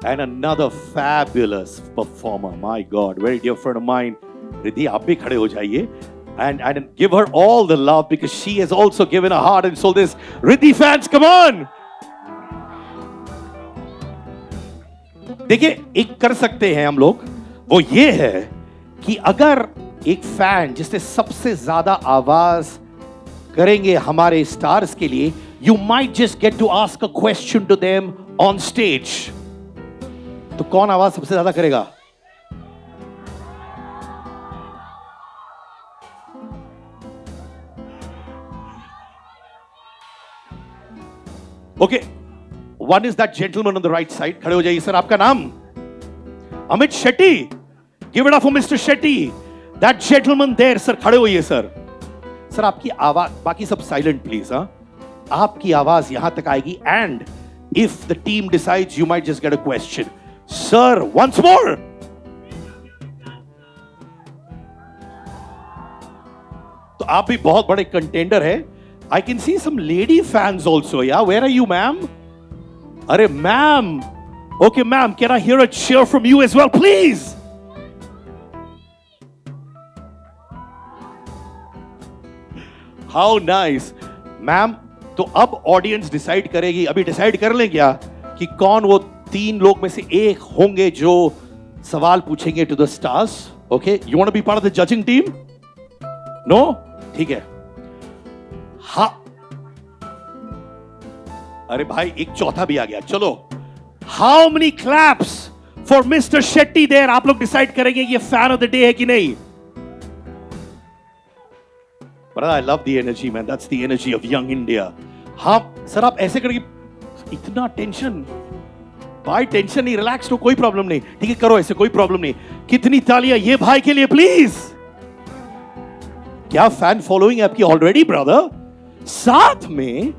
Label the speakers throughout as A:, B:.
A: and another fabulous performer. My God, very dear friend of mine. Riddhi, आप भी खड़े हो जाइए and give her all the love because she has also given her heart and soul. This Riddhi fans, come on! देखिए, एक कर सकते हैं हम लोग, वो ये है कि अगर एक फैन जिसने सबसे ज्यादा आवाज करेंगे हमारे स्टार्स के लिए, you might just get to ask a question to them on stage. तो कौन आवाज सबसे ज्यादा करेगा? Okay, one is that gentleman on the right side. खड़े हो जाइए सर, आपका नाम? Amit Shetty. Give it up for Mr. Shetty. That gentleman there, sir. खड़े होइए सर. सर आपकी आवाज, बाकी सब साइलेंट प्लीज. हाँ, आपकी आवाज यहां तक आएगी and if the team decides, you might just get a question. Sir, once more. तो आप भी बहुत बड़े कंटेंडर है. I can see some lady fans also. Yeah, where are you, ma'am? अरे ma'am. Okay, ma'am. Can I hear a cheer from you as well, please? How nice, ma'am. तो अब audience decide करेगी. अभी decide कर लें क्या कि कौन वो 3 लोग में से एक होंगे जो सवाल पूछेंगे to the stars. Okay, you want to be part of the judging team? No, ठीक है. हाँ, अरे भाई एक चौथा भी आ गया. चलो, how many claps for mister Shetty there. आप लोग डिसाइड करेंगे ये फैन ऑफ द डे है कि नहीं. But I love the energy, man. That's the energy of young India. हाँ सर, आप ऐसे करके इतना टेंशन, भाई टेंशन नहीं, रिलैक्स तो कोई प्रॉब्लम नहीं. ठीक है, करो ऐसे, कोई प्रॉब्लम नहीं. कितनी तालियां ये भाई के लिए प्लीज. क्या फैन फॉलोइंग है आपकी ऑलरेडी ब्रदर. साथ में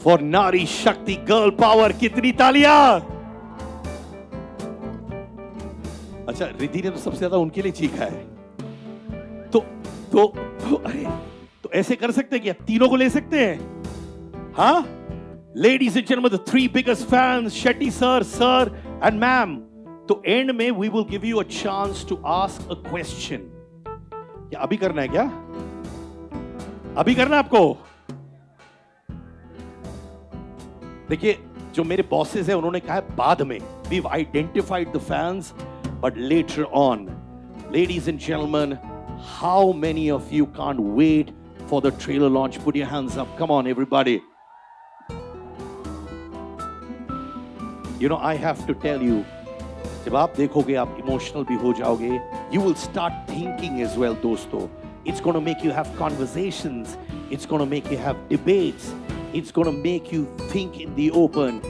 A: फॉर नारी शक्ति, गर्ल पावर, कितनी तालियां. अच्छा, रिद्धि ने तो सबसे ज्यादा उनके लिए चीखा है. तो अरे, तो ऐसे कर सकते हैं क्या? तीनों को ले सकते हैं? हाँ, ladies and gentleman, the 3 biggest fans, Shetty sir, sir and ma'am. तो एंड में we will give you a chance to ask a question. क्या अभी करना है क्या? अभी करना है आपको? देखिए, जो मेरे बॉसेस हैं उन्होंने कहा है बाद में. We identified the fans but later on. Ladies and gentleman, how many of you can't wait for the trailer launch? Put your hands up. Come on, everybody. You know, I have to tell you, जब आप देखोगे आप emotional भी हो जाओगे. You will start thinking as well, दोस्तों. It's going to make you have conversations. It's going to make you have debates. It's going to make you think in the open.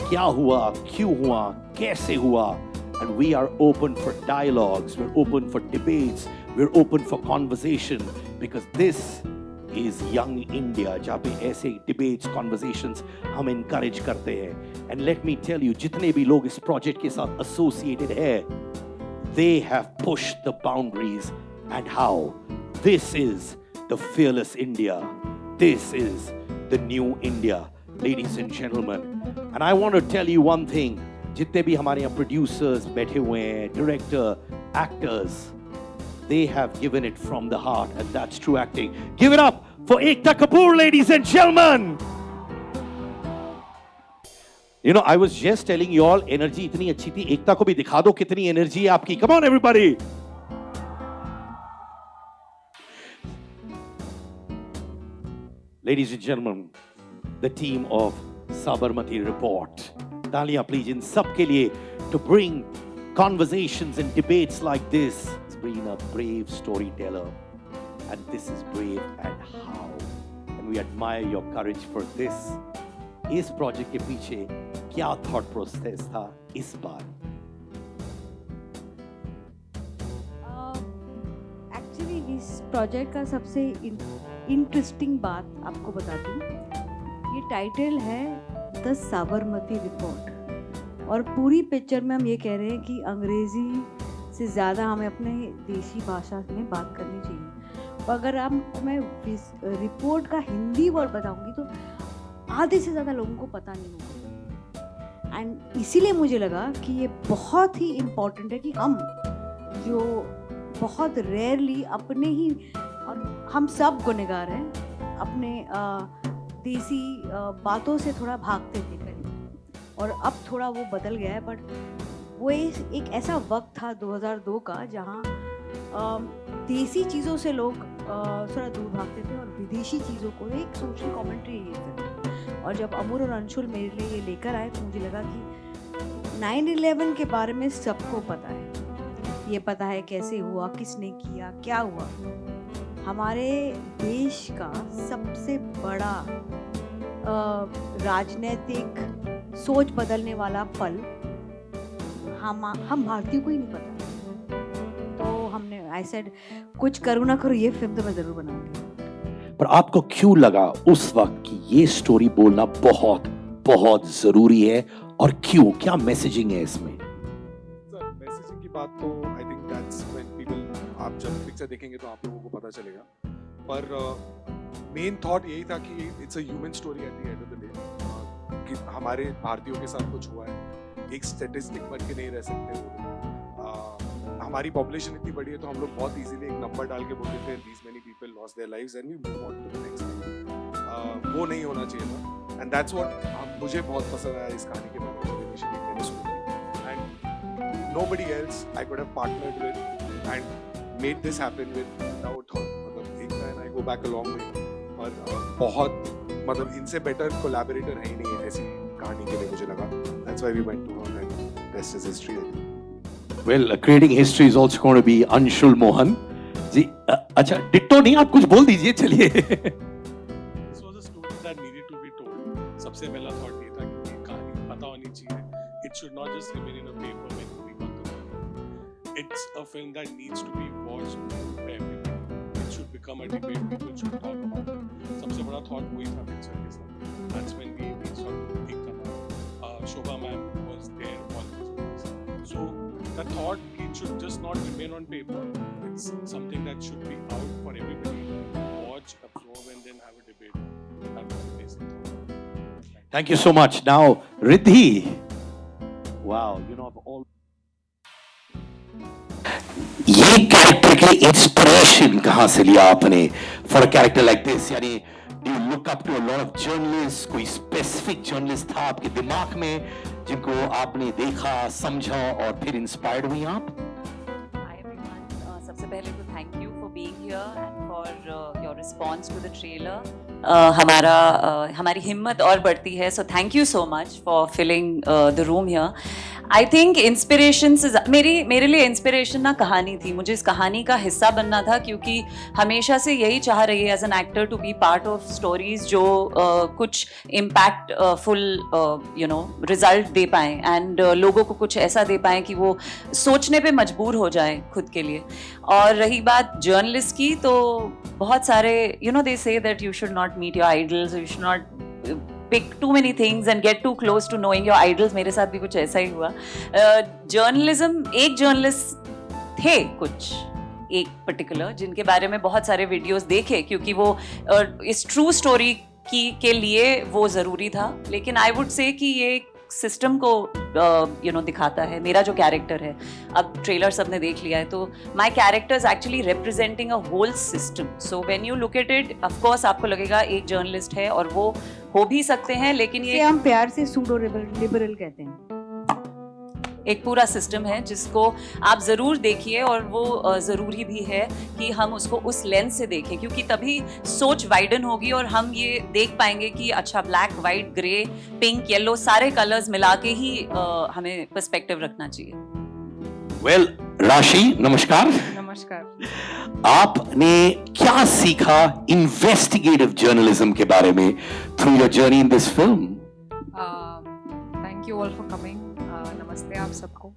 A: क्या हुआ? क्यों हुआ? कैसे हुआ? And we are open for dialogues. We're open for debates. We're open for conversation because this is young India, जहाँ पे ऐसे debates, conversations हम encourage करते हैं. And let me tell you, जितने भी लोग इस project के साथ associated हैं, they have pushed the boundaries. And how? This is the fearless India. This is the new India, ladies and gentlemen. And I want to tell you one thing. जितने भी हमारे यहाँ producers बैठे हुए हैं, director, actors, they have given it from the heart, and that's true acting. Give it up for Ekta Kapoor, ladies and gentlemen. You know, I was just telling you all, energy इतनी अच्छी थी. एकता को भी दिखा दो कितनी energy है आपकी. Come on, everybody. Ladies and gentlemen, the team of Sabarmati Report. तालियां please इन सब के लिए to bring conversations and debates like this. It's been a brave storyteller, and this is brave and how. And we admire your courage for this. इस project के पीछे क्या thought process था इस बार?
B: एक्चुअली इस प्रोजेक्ट का सबसे इंटरेस्टिंग बात आपको बता दूं, ये टाइटल है द साबरमती रिपोर्ट. और पूरी पिक्चर में हम ये कह रहे हैं कि अंग्रेज़ी से ज़्यादा हमें अपने देशी भाषा में बात करनी चाहिए. और अगर मैं रिपोर्ट का हिंदी वर्ड बताऊंगी तो आधे से ज़्यादा लोगों को पता नहीं होगा. एंड इसीलिए मुझे लगा कि ये बहुत ही इम्पोर्टेंट है कि हम जो बहुत रेयरली अपने ही, और हम सब गुनहगार हैं, अपने देसी बातों से थोड़ा भागते थे करीब, और अब थोड़ा वो बदल गया है। बट वो एक ऐसा वक्त था 2002 का जहाँ देसी चीज़ों से लोग थोड़ा दूर भागते थे और विदेशी चीज़ों को एक सोशल कमेंट्री ये थे। और जब अमूर और अंशुल मेरे लिए ये लेकर आए तो मुझे लगा कि 9/11 के बारे में सबको पता है, ये पता है कैसे हुआ, किसने किया, क्या हुआ। हमारे देश का सबसे बड़ा राजनीतिक सोच बदलने वाला पल हम भारतीयों को ही नहीं पता। तो हमने आई सेड कुछ करूँ ना करूँ, ये फिल्म तो मैं जरूर बनाऊंगी।
A: पर आपको क्यों लगा उस वक्त कि ये स्टोरी बोलना बहुत बहुत जरूरी है, और क्यों, क्या मैसेजिंग है इसमें?
C: सर मैसेजिंग की बात तो I think that's when people, आप जब पिक्चर देखेंगे तो आप लोगों को पता चलेगा। पर मेन थॉट यही था कि it's a human story at the end of the day, कि हमारे भारतीयों के साथ कुछ हुआ है। एक स्टैटिस्टिक बन के नहीं रह सकते वो। हमारी पॉपुलेशन इतनी बड़ी है तो हम लोग बहुत इजीली एक नंबर डाल के बोल देते हैं these many people lost their lives and we move on to the next thing. वो नहीं होना चाहिए था, एंड दैट्स व्हाट मुझे बहुत पसंद आया इस कहानी के बारे में। इनिशियली मैंने सुनी and nobody else I could have partnered with and made this happen with without thought. मतलब एक time I go back a long way, और बहुत मतलब इनसे बेटर कोलैबोरेटर है ही नहीं है ऐसी कहानी के लिए मुझे लगा। That's why we went to her and rest is history.
A: Well, creating history is also going to be Anshul Mohan जी। अच्छा, डिट्टो नहीं, आप कुछ बोल दीजिए, चलिए।
C: This was a story that needed to be told. सबसे पहला थॉट ये था कि कहानी पता होनी चाहिए। It should not just remain in a paper when we got the film. It's a film that needs to be watched by everyone. It should become a debate. People should talk about it. सबसे बड़ा thought वही था picture के साथ। That's when we saw एक था शोभा ma'am was there always. So the thought it should just not remain on paper. It's something that should be out for everybody to watch, absorb, and then have a debate. That was the basic thought.
A: Thank you so much. Now, Riddhi. Wow, you know of all. ये character के inspiration कहाँ से लिया आपने for a character like this? यानी do you look up to a lot of journalists? कोई specific journalist था आपके दिमाग में जिनको आपने देखा, समझा और फिर इंस्पायर्ड हुई आप?
D: Hi everyone. सबसे पहले तो thank you for being here and for your response to the trailer. हमारी हिम्मत और बढ़ती है, so thank you so much for filling the room here. I think inspiration से मेरे लिए इंस्पिरेशन ना कहानी थी। मुझे इस कहानी का हिस्सा बनना था क्योंकि हमेशा से यही चाह रही है as an actor to be part of stories जो कुछ इम्पैक्ट फुल रिजल्ट दे पाएँ एंड लोगों को कुछ ऐसा दे पाएँ कि वो सोचने पे मजबूर हो जाए खुद के लिए। और रही बात जर्नलिस्ट की, तो बहुत सारे they say that you should not meet your idols, you should not pick too many things and get too close to knowing your idols. मेरे साथ भी कुछ ऐसा ही हुआ। जर्नलिज्म, एक जर्नलिस्ट थे कुछ एक पर्टिकुलर जिनके बारे में बहुत सारे वीडियोस देखे क्योंकि वो इस ट्रू स्टोरी के लिए वो ज़रूरी था। लेकिन आई वुड से कि ये सिस्टम को दिखाता है। मेरा जो कैरेक्टर है, अब ट्रेलर सबने देख लिया है, तो my character is actually representing a whole system. So when you look at it, of course आपको लगेगा एक जर्नलिस्ट है और वो हो भी सकते हैं, लेकिन ये
B: हम प्यार से सूडो लिबरल कहते हैं।
D: एक पूरा सिस्टम है जिसको आप ज़रूर देखिए और वो ज़रूरी भी है कि हम उसको उस लेंस से देखें क्योंकि तभी सोच वाइडन होगी और हम ये देख पाएंगे कि अच्छा black, white, grey, pink, yellow सारे कलर्स मिला के ही हमें पर्सपेक्टिव रखना चाहिए।
A: वेल, राशि नमस्कार।
D: नमस्कार।
A: आपने क्या सीखा इन्वेस्टिगेटिव जर्नलिज्म के बारे में through your journey in this film?
E: Thank you all for coming. नमस्ते आप सबको।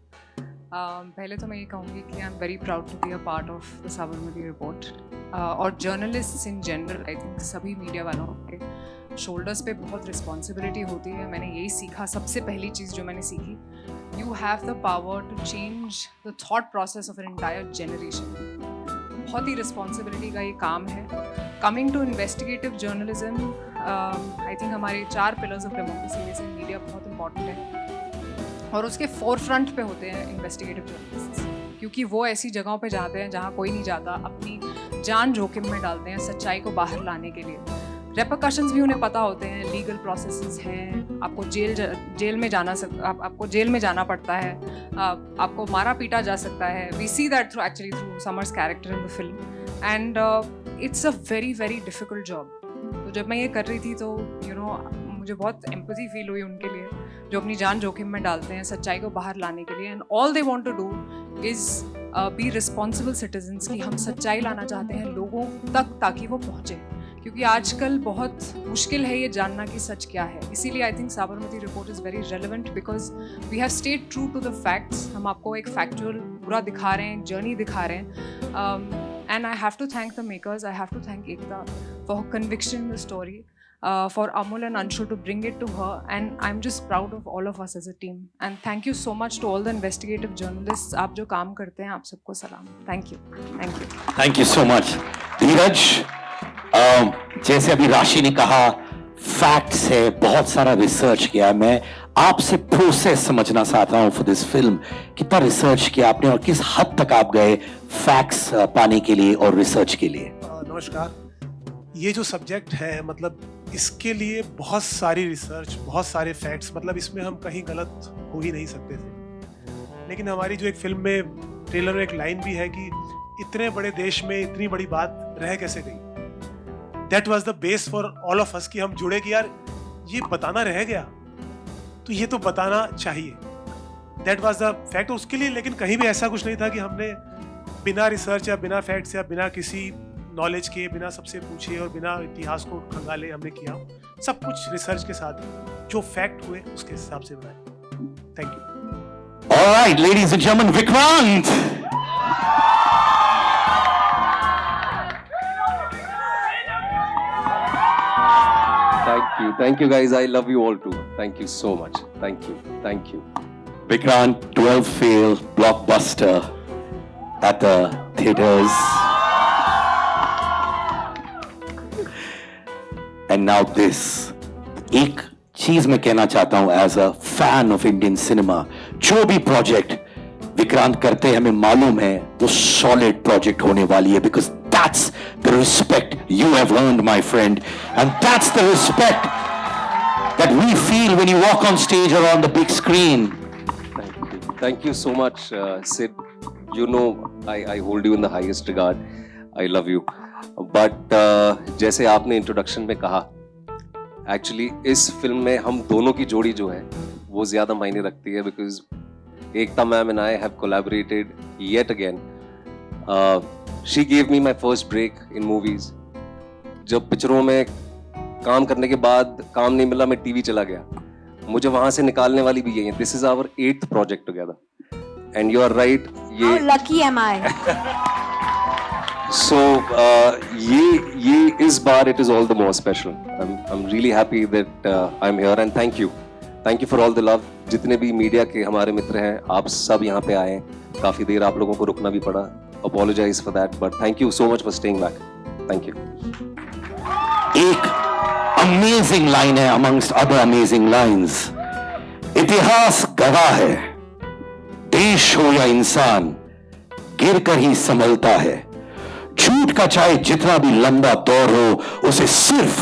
E: पहले तो मैं ये कहूँगी कि I am very proud to be a part of the Sabarmati report और journalists in general. I think सभी मीडिया वालों के शोल्डर्स पे बहुत रिस्पॉन्सिबिलिटी होती है। मैंने यही सीखा, सबसे पहली चीज़ जो मैंने सीखी, you have the power to change the thought process of an entire generation. बहुत ही रिस्पॉन्सिबिलिटी का ये काम है। Coming to investigative journalism, I think हमारे 4 पिलर्स ऑफ डेमोक्रेसी में से मीडिया बहुत इंपॉर्टेंट है। और उसके फोर फ्रंट पे होते हैं इन्वेस्टिगेटिव जर्नलिस्ट, क्योंकि वो ऐसी जगहों पे जाते हैं जहाँ कोई नहीं जाता, अपनी जान जोखिम में डालते हैं सच्चाई को बाहर लाने के लिए। रेपरकशंस भी उन्हें पता होते हैं, लीगल प्रोसेसेस हैं, आपको जेल में आपको जेल में जाना पड़ता है, आपको मारा पीटा जा सकता है। We see that through Samar's character in the film, and it's a very very difficult job. तो जब मैं ये कर रही थी तो मुझे बहुत एम्पैथी फील हुई उनके लिए, जो अपनी जान जोखिम में डालते हैं सच्चाई को बाहर लाने के लिए, and all they want to do is be responsible citizens, कि हम सच्चाई लाना चाहते हैं लोगों तक ताकि वो पहुँचे, क्योंकि आजकल बहुत मुश्किल है ये जानना कि सच क्या है। इसीलिए I think Sabarmati report is very relevant, because we have stayed true to the facts. हम आपको एक फैक्चुअल पूरा दिखा रहे हैं, जर्नी दिखा रहे हैं, and I have to thank the makers, I have to thank Ekta for her conviction in the story, for Amul and Anshu to bring it to her, and I'm just proud of all of us as a team, and thank you so much to all the investigative journalists। आप जो काम करते हैं आप सबको सलाम। Thank you, thank you,
A: thank you so much Dheeraj. जैसे अभी राशि ने कहा, फैक्ट्स है, बहुत सारा रिसर्च किया। मैं आपसे प्रोसेस समझना चाहता हूं फॉर दिस फिल्म। कितना रिसर्च किया आपने और किस हद तक आप गए फैक्ट्स पाने के लिए और रिसर्च के लिए?
F: नमस्कार। ये जो सब्जेक्ट है, मतलब इसके लिए बहुत सारी रिसर्च, बहुत सारे फैक्ट्स, मतलब इसमें हम कहीं गलत हो ही नहीं सकते थे। लेकिन हमारी जो एक फिल्म में, ट्रेलर में एक लाइन भी है कि इतने बड़े देश में इतनी बड़ी बात रह कैसे गई। That was the base for all of us कि हम जुड़े कि यार ये बताना रह गया, तो ये तो बताना चाहिए। दैट वाज द फैक्ट उसके लिए। लेकिन कहीं भी ऐसा कुछ नहीं था कि हमने बिना रिसर्च या बिना फैक्ट्स या बिना किसी नॉलेज के, बिना सबसे पूछे और बिना इतिहास को खंगाले हमने किया। सब कुछ रिसर्च के साथ जो फैक्ट हुए उसके हिसाब से बनाए। Thank you.
A: Alright ladies and gentleman, Vikrant.
G: Thank you guys, I love you all too. Thank you so much. Thank you.
A: Vikrant, 12 fail blockbuster at the theaters. And now this. एक चीज मैं कहना चाहता हूं as a fan of Indian cinema, जो भी project Vikrant करते हैं हमें मालूम है वो सॉलिड प्रोजेक्ट होने वाली है, because that's the respect you have earned my friend, and that's the respect that we feel when you walk on stage or on the big screen.
G: Thank you so much, Sid. You know, I hold you in the highest regard. I love you. But जैसे आपने introduction में कहा, actually इस film में हम दोनों की जोड़ी जो है वो ज़्यादा मायने रखती है, because Ekta ma'am and I have collaborated yet again. She gave me my first break in movies. जब पिक्चरों में काम करने के बाद काम नहीं मिला, मैं टीवी चला गया, मुझे वहां से निकालने वाली भी यही है। This is our 8th project together, and you are right, ये
B: लकी एम आई।
G: सो ये इस बार it is all the more special. I am really happy that I am here, and thank you for all the love. जितने भी media के हमारे मित्र हैं, आप सब यहाँ पे आए, काफी देर आप लोगों को रुकना भी पड़ा, apologize for that, but thank you so much for staying back. Thank you.
A: एक अमेजिंग लाइन है amongst other amazing lines. इतिहास गवाह है, देश हो या इंसान गिरकर ही संभलता है। झूठ का चाहे जितना भी लंबा दौर हो, उसे सिर्फ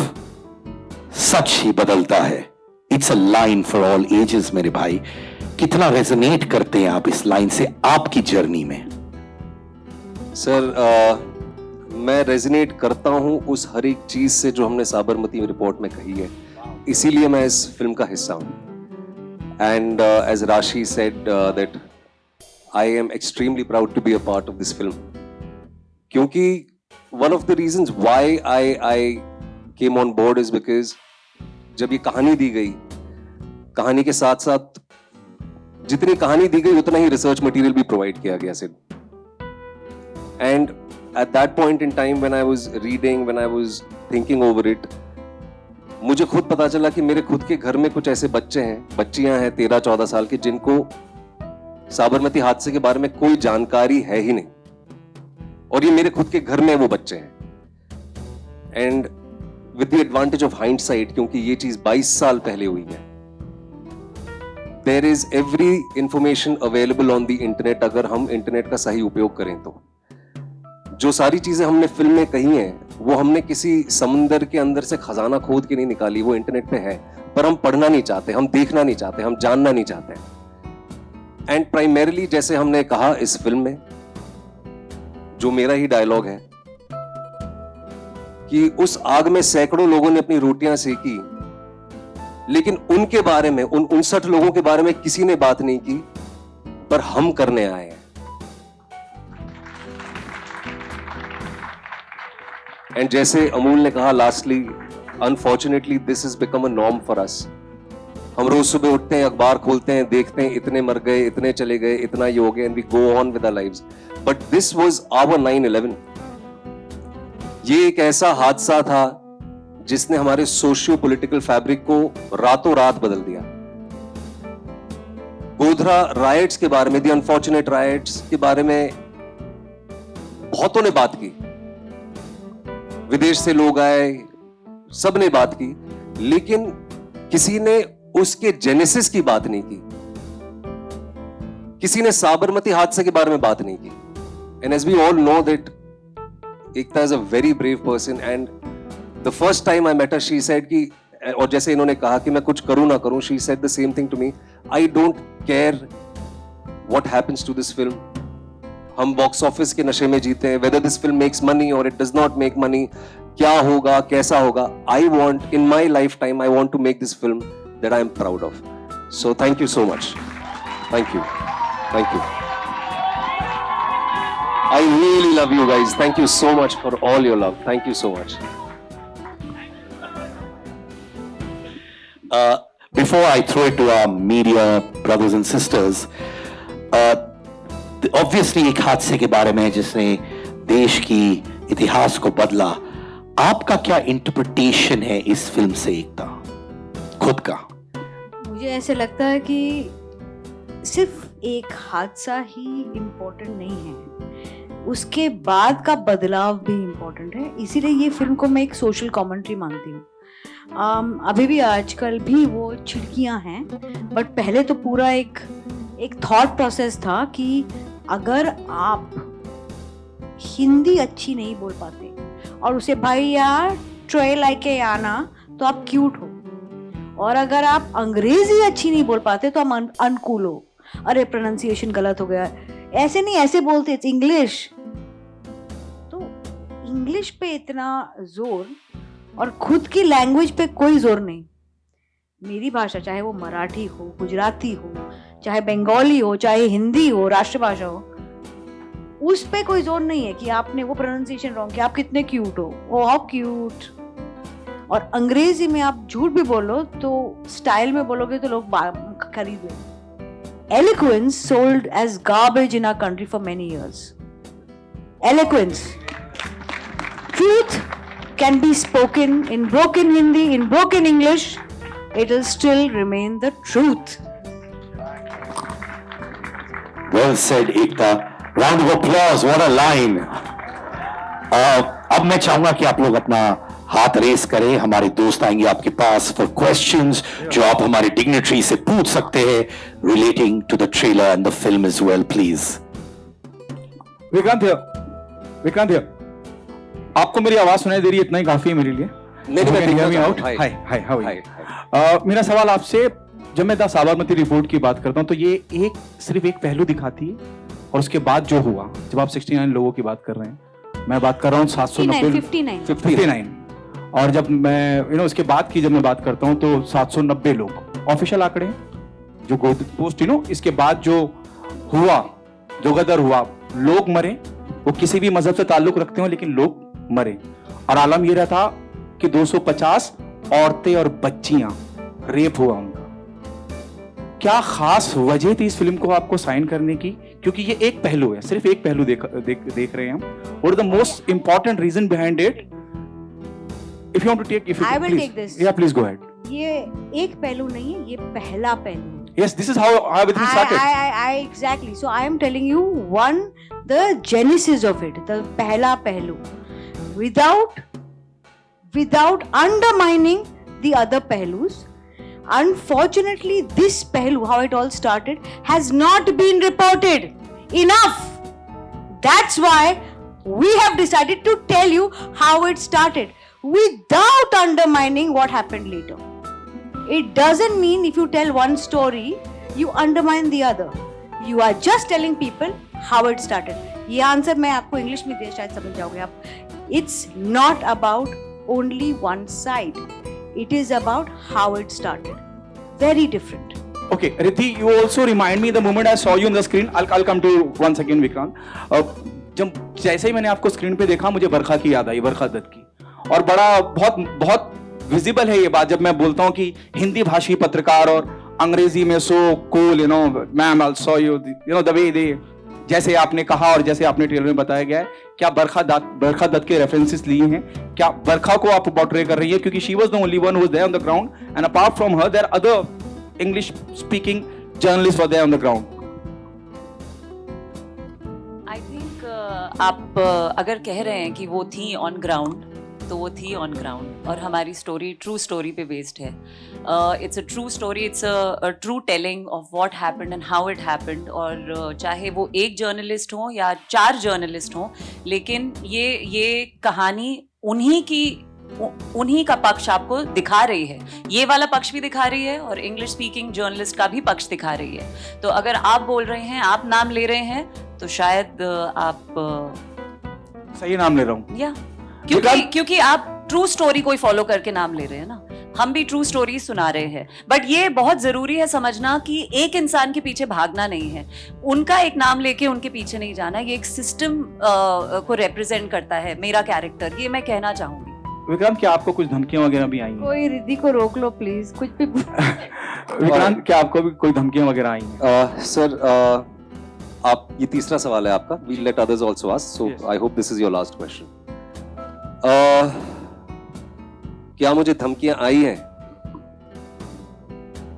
A: सच ही बदलता है। It's a line for all ages मेरे भाई। कितना रेजोनेट करते हैं आप इस लाइन से आपकी जर्नी में?
G: सर, मैं रेजोनेट करता हूं उस हर एक चीज से जो हमने साबरमती रिपोर्ट में कही है, इसीलिए मैं इस फिल्म का हिस्सा हूं। And as Rashi said that I am extremely proud to be a part of this film, क्योंकि one of the reasons why I came on board is because जब ये कहानी दी गई, कहानी के साथ साथ जितनी कहानी दी गई उतना ही रिसर्च मटेरियल भी प्रोवाइड किया गया सिर्फ। And at that point in time when I was reading, when I was thinking over it, मुझे खुद पता चला कि मेरे खुद के घर में कुछ ऐसे बच्चे हैं, बच्चियां हैं 13-14 साल के, जिनको साबरमती हादसे के बारे में कोई जानकारी है ही नहीं, और ये मेरे खुद के घर में वो बच्चे हैं। And with the advantage of hindsight, क्योंकि ये चीज 22 साल पहले हुई है, there is every information available on the internet, अगर हम इंटरनेट का सही उपयोग करें तो। जो सारी चीजें हमने फिल्म में कही हैं वो हमने किसी समुंदर के अंदर से खजाना खोद के नहीं निकाली, वो इंटरनेट पे है, पर हम पढ़ना नहीं चाहते, हम देखना नहीं चाहते, हम जानना नहीं चाहते। एंड प्राइमरीली जैसे हमने कहा इस फिल्म में, जो मेरा ही डायलॉग है कि उस आग में सैकड़ों लोगों ने अपनी रोटियां सेकी, लेकिन उनके बारे में, उन 59 लोगों के बारे में किसी ने बात नहीं की, पर हम करने आए हैं। एंड जैसे अमूल ने कहा lastly, unfortunately this is become a norm for us. हम रोज सुबह उठते हैं, अखबार खोलते हैं, देखते हैं इतने मर गए, इतने चले गए, इतना ये हो गया, and we go on with our lives. But this was our 9/11। ये एक ऐसा हादसा था जिसने हमारे सोशियो पॉलिटिकल फैब्रिक को रातों रात बदल दिया। गोधरा राइट्स के बारे में, द अनफॉर्चुनेट राइट्स के बारे में बहुतों ने बात की, विदेश से लोग आए, सबने बात की, लेकिन किसी ने उसके जेनेसिस की बात नहीं की, किसी ने साबरमती हादसे के बारे में बात नहीं की। And as we all know that Ekta is a very brave person, and the first time I met her she said कि, और जैसे इन्होंने कहा कि मैं कुछ करूं ना करूं, she said the same thing to me, I don't care what happens to this film. हम बॉक्स ऑफिस के नशे में जीते हैं, whether this film makes money और it does not make money, क्या होगा, कैसा होगा। I want in my life time, I want to make this film that I am proud of. So thank you so much, thank you, thank you. I really love you guys. Thank you so much for all your love. Thank you so much.
A: Before I throw it to our media brothers and sisters, obviously एक हादसे के बारे में जिसने देश की इतिहास को बदला, आपका क्या इंटरप्रिटेशन है इस फिल्म से एकता, खुद का?
B: मुझे ऐसे लगता है कि सिर्फ एक हादसा ही इम्पोर्टेंट नहीं है, उसके बाद का बदलाव भी इम्पोर्टेंट है। इसीलिए ये फिल्म को मैं एक सोशल कमेंट्री मानती हूँ। अभी भी आजकल भी वो छिड़कियाँ हैं, बट पहले तो पूरा एक थॉट प्रोसेस था कि अगर आप हिंदी अच्छी नहीं बोल पाते और उसे भाई यार ट्रे लाके आना तो आप क्यूट हो, और अगर आप अंग्रेजी अच्छी नहीं बोल पाते तो आप अनकूल हो, अरे प्रोनाउंसिएशन गलत हो गया, ऐसे नहीं ऐसे बोलते, इट्स इंग्लिश। तो इंग्लिश पे इतना जोर और खुद की लैंग्वेज पे कोई जोर नहीं। मेरी भाषा, चाहे वो मराठी हो, गुजराती हो, चाहे बंगाली हो, चाहे हिंदी हो, राष्ट्रभाषा हो, उस पे कोई जोर नहीं है कि आपने वो प्रोनाउंसिएशन रॉन्ग किया, आप कितने क्यूट हो, ओ हाउ क्यूट। और अंग्रेजी में आप झूठ भी बोलो तो स्टाइल में बोलोगे तो लोग खरीद लेंगे। Eloquence sold as garbage in our country for many years. Eloquence. Truth can be spoken in broken Hindi, in broken English. It will still remain the truth.
A: Well said, Ekta. Round of applause. What a line. अब मैं चाहूंगा कि आप लोग अपना हाथ race करें, हमारे दोस्त आएंगे आपके पास फॉर क्वेश्चंस जो आप हमारे डिग्नेटरी से पूछ सकते हैं relating to the trailer and the film as well. Please
H: Vikrant here, आपको मेरी आवाज सुनाई दे रही है? इतना ही काफी है मेरे लिए। मेरा सवाल आपसे, जब मैं द साबरमती रिपोर्ट की बात करता हूँ तो ये सिर्फ एक पहलू दिखाती है, और उसके बाद जो हुआ, जब आप 69 लोगों की बात कर रहे हैं, मैं बात कर रहा हूँ 759, और जब मैं उसके बाद की जब मैं बात करता हूँ तो 790 लोग ऑफिशियल आंकड़े जो पोस्ट इसके बाद जो हुआ, जो गदर हुआ, लोग मरे, वो किसी भी मजहब से ताल्लुक रखते हो लेकिन लोग मरे, और आलम ये रहा था कि 250 औरतें और बच्चियां रेप हुआ उनका। क्या खास वजह थी इस फिल्म को आपको साइन करने की? क्योंकि ये एक पहलू है, सिर्फ एक पहलू देख रहे हैं हम, और the most important reason behind it, if you want to take,
B: I will take this.
H: Yeah, please go ahead.
B: ये एक पहलू नहीं है, ये पहला पहलू।
H: Yes, this is how everything started.
B: I exactly. So I am telling you the genesis of it, the पहला पहलू, without undermining the other पहलूस। Unfortunately, this pehlu, how it all started, has not been reported enough. That's why we have decided to tell you how it started without undermining what happened later. It doesn't mean if you tell one story, you undermine the other. You are just telling people how it started. ये answer मैं आपको English में दिया, शायद समझ जाओगे आप. It's not about only one side. It is about how it started. Very different.
H: Okay, Riddhi, you also remind me the moment I saw you on the screen. I'll come to once again, Vikrant. जब जैसे ही मैंने आपको screen पे देखा, मुझे बरखा की याद आई, बरखा दत्त की. और बहुत विजिबल है ये बात जब मैं बोलता हूँ कि हिंदी भाषी पत्रकार और अंग्रेजी में so cool, ma'am I saw you, the way they, जैसे आपने कहा और जैसे आपने ट्रेलर में बताया गया है, क्या बरखा दत्त के रेफरेंसेस लिए हैं? क्या बरखा को आप पोर्ट्रे कर रही है? क्योंकि she was the only one who was there on the ground, and apart from her there other English speaking journalist were there on the ground.
D: I think आप अगर कह रहे हैं कि वो थी ऑन ग्राउंड, तो वो थी ऑन ग्राउंड, और हमारी स्टोरी ट्रू स्टोरी पे बेस्ड है. It's a true story, it's a true telling of what happened and how it happened. और चाहे वो एक जर्नलिस्ट हो या 4 जर्नलिस्ट हो, लेकिन ये कहानी उन्हीं का पक्ष आपको दिखा रही है. ये वाला पक्ष भी दिखा रही है और इंग्लिश स्पीकिंग जर्नलिस्ट का भी पक्ष दिखा रही है. तो अगर आप बोल रहे हैं, आप नाम ले रहे हैं, तो शायद आप
H: सही नाम ले रहा हूँ.
D: या क्योंकि आप ट्रू स्टोरी कोई फॉलो करके नाम ले रहे हैं ना. हम भी ट्रू स्टोरी सुना रहे हैं, बट ये बहुत जरूरी है समझना कि एक इंसान के पीछे भागना नहीं है, उनका एक नाम लेके उनके पीछे नहीं जाना. ये एक सिस्टम को रिप्रेजेंट करता है मेरा कैरेक्टर, ये मैं कहना चाहूंगी.
H: विक्रांत, क्या आपको कुछ धमकियां वगैरह भी आई हैं?
B: कोई रिद्धि को रोक लो प्लीज, कुछ भी.
H: विक्रांत, क्या आपको भी कोई धमकियां वगैरह आई हैं?
G: सर, आप ये तीसरा सवाल है आपका. We'll let others also ask. So
H: Yes.
G: I hope this is your last question. क्या मुझे धमकियां आई हैं?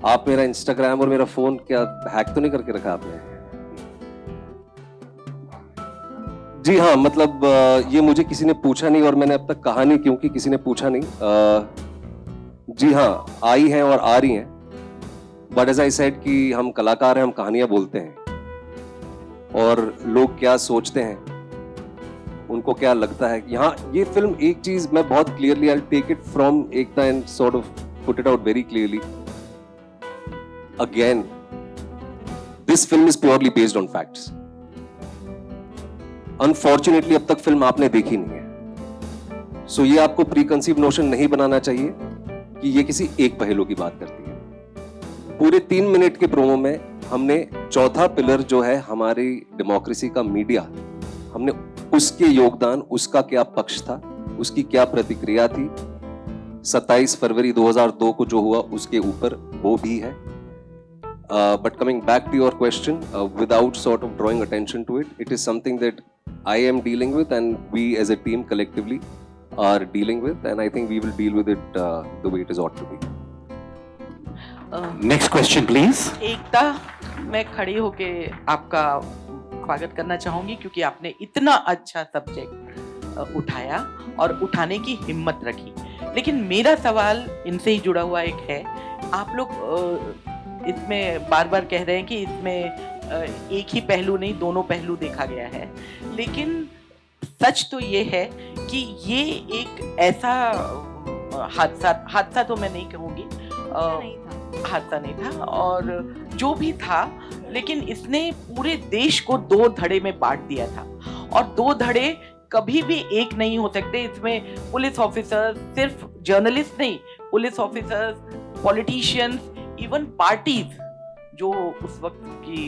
G: आप मेरा इंस्टाग्राम और मेरा फोन क्या हैक तो नहीं करके रखा आपने? जी हाँ, मतलब ये मुझे किसी ने पूछा नहीं और मैंने अब तक कहा नहीं क्योंकि किसी ने पूछा नहीं. जी हाँ, आई हैं और आ रही हैं. बट एज आई सेड कि हम कलाकार हैं, हम कहानियां बोलते हैं, और लोग क्या सोचते हैं, उनको क्या लगता है. यहाँ ये फिल्म एक चीज मैं बहुत clearly, I take it from Ekta and sort of put it out very clearly again. This film is purely based on facts. Unfortunately अब तक फिल्म आपने देखी नहीं है, सो ये आपको प्री कंसीव नोशन नहीं बनाना चाहिए कि ये किसी एक पहलू की बात करती है. पूरे 3 मिनट के प्रोमो में हमने चौथा पिलर जो है हमारी डेमोक्रेसी का, मीडिया, हमने उसके योगदान, उसका क्या पक्ष था, उसकी क्या प्रतिक्रिया थी, 27 फरवरी 2002 को जो हुआ उसके ऊपर वो भी है. But coming back to your question, without sort of drawing attention to it, it is something that I am dealing with and we as a team collectively are dealing with, and I think we will deal with it the way it is ought to be.
A: Next question, please.
I: एकता, मैं खड़ी होके आपका स्वागत करना चाहूंगी क्योंकि आपने इतना अच्छा सब्जेक्ट उठाया और उठाने की हिम्मत रखी. लेकिन मेरा सवाल इनसे ही जुड़ा हुआ एक है. आप लोग इसमें बार बार कह रहे हैं कि इसमें एक ही पहलू नहीं, दोनों पहलू देखा गया है, लेकिन सच तो ये है कि ये एक ऐसा हादसा तो मैं नहीं कहूँगी, हादसा नहीं था, और जो भी था, लेकिन इसने पूरे देश को 2 धड़े में बांट दिया था, और 2 धड़े कभी भी एक नहीं हो सकते. इसमें पुलिस ऑफिसर्स, सिर्फ जर्नलिस्ट नहीं, police officers, politicians, even parties, जो उस वक्त की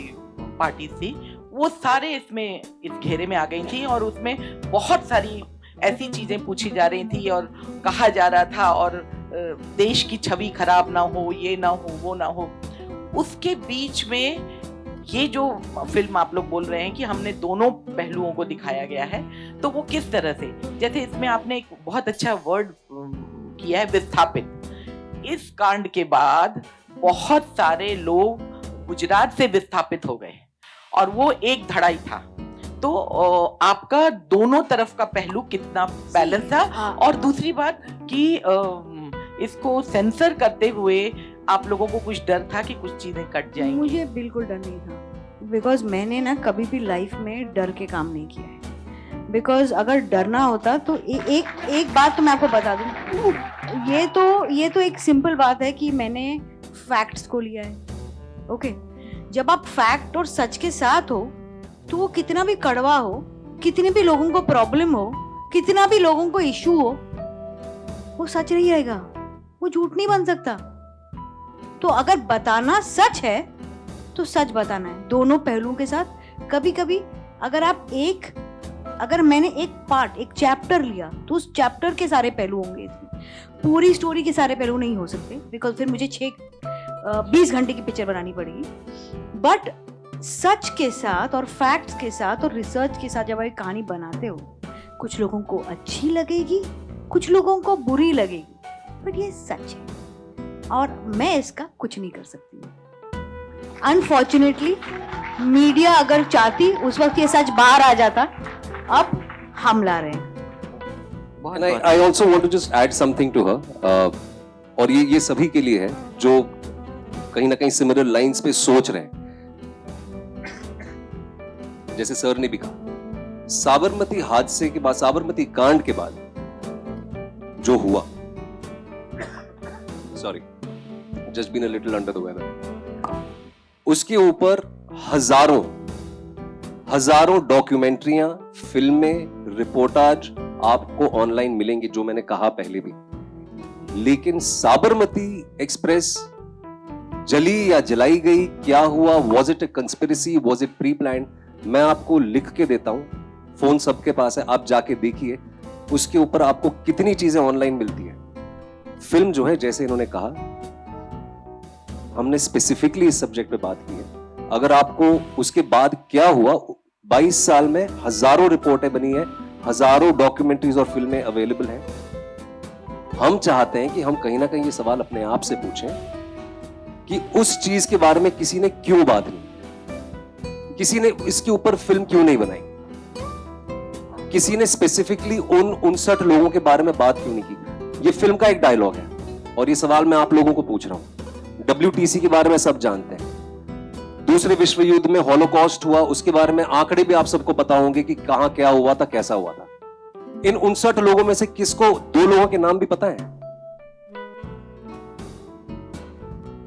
I: पार्टीज थी, वो सारे इसमें इस घेरे में आ गई थी, और उसमें बहुत सारी ऐसी चीजें पूछी जा रही थी और कहा जा रहा था, और देश की छवि खराब ना हो, ये ना हो, वो ना हो. उसके बीच में ये जो फिल्म आप लोग बोल रहे हैं कि हमने दोनों पहलुओं को दिखाया गया है, तो वो किस तरह से, जैसे इसमें आपने एक बहुत अच्छा वर्ड किया है, विस्थापित. इस कांड के बाद बहुत सारे लोग गुजरात से विस्थापित हो गए और वो एक धड़ा ही था. तो आपका दोनों तरफ का पहलू कितना बैलेंस था. और दूसरी बात कि इसको सेंसर करते हुए आप लोगों को कुछ डर था कि कुछ चीजें कट जाएंगी?
B: मुझे बिल्कुल डर नहीं था, बिकॉज मैंने ना कभी भी लाइफ में डर के काम नहीं किया है। बिकॉज अगर डरना होता तो एक बात तो मैं आपको बता दूं, ये तो एक सिंपल बात है कि मैंने फैक्ट्स को लिया है। ओके, जब आप फैक्ट और सच के साथ हो तो वो कितना भी कड़वा हो, कितने भी लोगों को प्रॉब्लम हो, कितना भी लोगों को इशू हो, वो सच नहीं रहेगा, वो झूठ नहीं बन सकता। तो अगर बताना सच है तो सच बताना है, दोनों पहलुओं के साथ। कभी कभी अगर मैंने एक चैप्टर लिया तो उस चैप्टर के सारे पहलू होंगे, पूरी स्टोरी के सारे पहलू नहीं हो सकते, बिकॉज फिर मुझे 20 घंटे की पिक्चर बनानी पड़ेगी। बट सच के साथ और फैक्ट्स के साथ और रिसर्च के साथ जब आप कहानी बनाते हो, कुछ लोगों को अच्छी लगेगी, कुछ लोगों को बुरी लगेगी, बट ये सच है और मैं इसका कुछ नहीं कर सकती। अनफॉर्चुनेटली मीडिया अगर चाहती उस वक्त ये सच बाहर आ जाता, अब हम ला रहे हैं।
G: And I also want to just add something to her. और ये सभी के लिए है जो कहीं ना कहीं सिमिलर लाइंस पे सोच रहे हैं। जैसे सर ने भी कहा, साबरमती हादसे के बाद, साबरमती कांड के बाद जो हुआ, sorry, just been a little under the weather, उसके ऊपर हजारों डॉक्यूमेंट्रियां, फिल्में, रिपोर्टाज आपको ऑनलाइन मिलेंगे, जो मैंने कहा पहले भी। लेकिन साबरमती एक्सप्रेस जली या जलाई गई, क्या हुआ, was it A conspiracy, was it pre planned, मैं आपको लिख के देता हूं, फोन सबके पास है, आप जाके देखिए, उसके ऊपर आपको कितनी चीजें ऑनलाइन मिलती है। फिल्म जो है, जैसे इन्होंने कहा, हमने स्पेसिफिकली इस सब्जेक्ट पे बात की है। अगर आपको उसके बाद क्या हुआ, 22 साल में हजारों रिपोर्टें बनी है, हजारों डॉक्यूमेंट्रीज और फिल्में अवेलेबल हैं। हम चाहते हैं कि हम कहीं ना कहीं ये सवाल अपने आप से पूछें कि उस चीज के बारे में किसी ने क्यों बात नहीं, किसी ने इसके ऊपर फिल्म क्यों नहीं बनाई, किसी ने स्पेसिफिकली उन 59 लोगों के बारे में बात क्यों नहीं की। ये फिल्म का एक डायलॉग है और ये सवाल मैं आप लोगों को पूछ रहा हूं। WTC के बारे में सब जानते हैं, दूसरे विश्व युद्ध में हॉलोकॉस्ट हुआ, उसके बारे में आंकड़े भी आप सबको पता होंगे कि कहां क्या हुआ था, कैसा हुआ था। इन 59 लोगों में से किसको 2 लोगों के नाम भी पता है?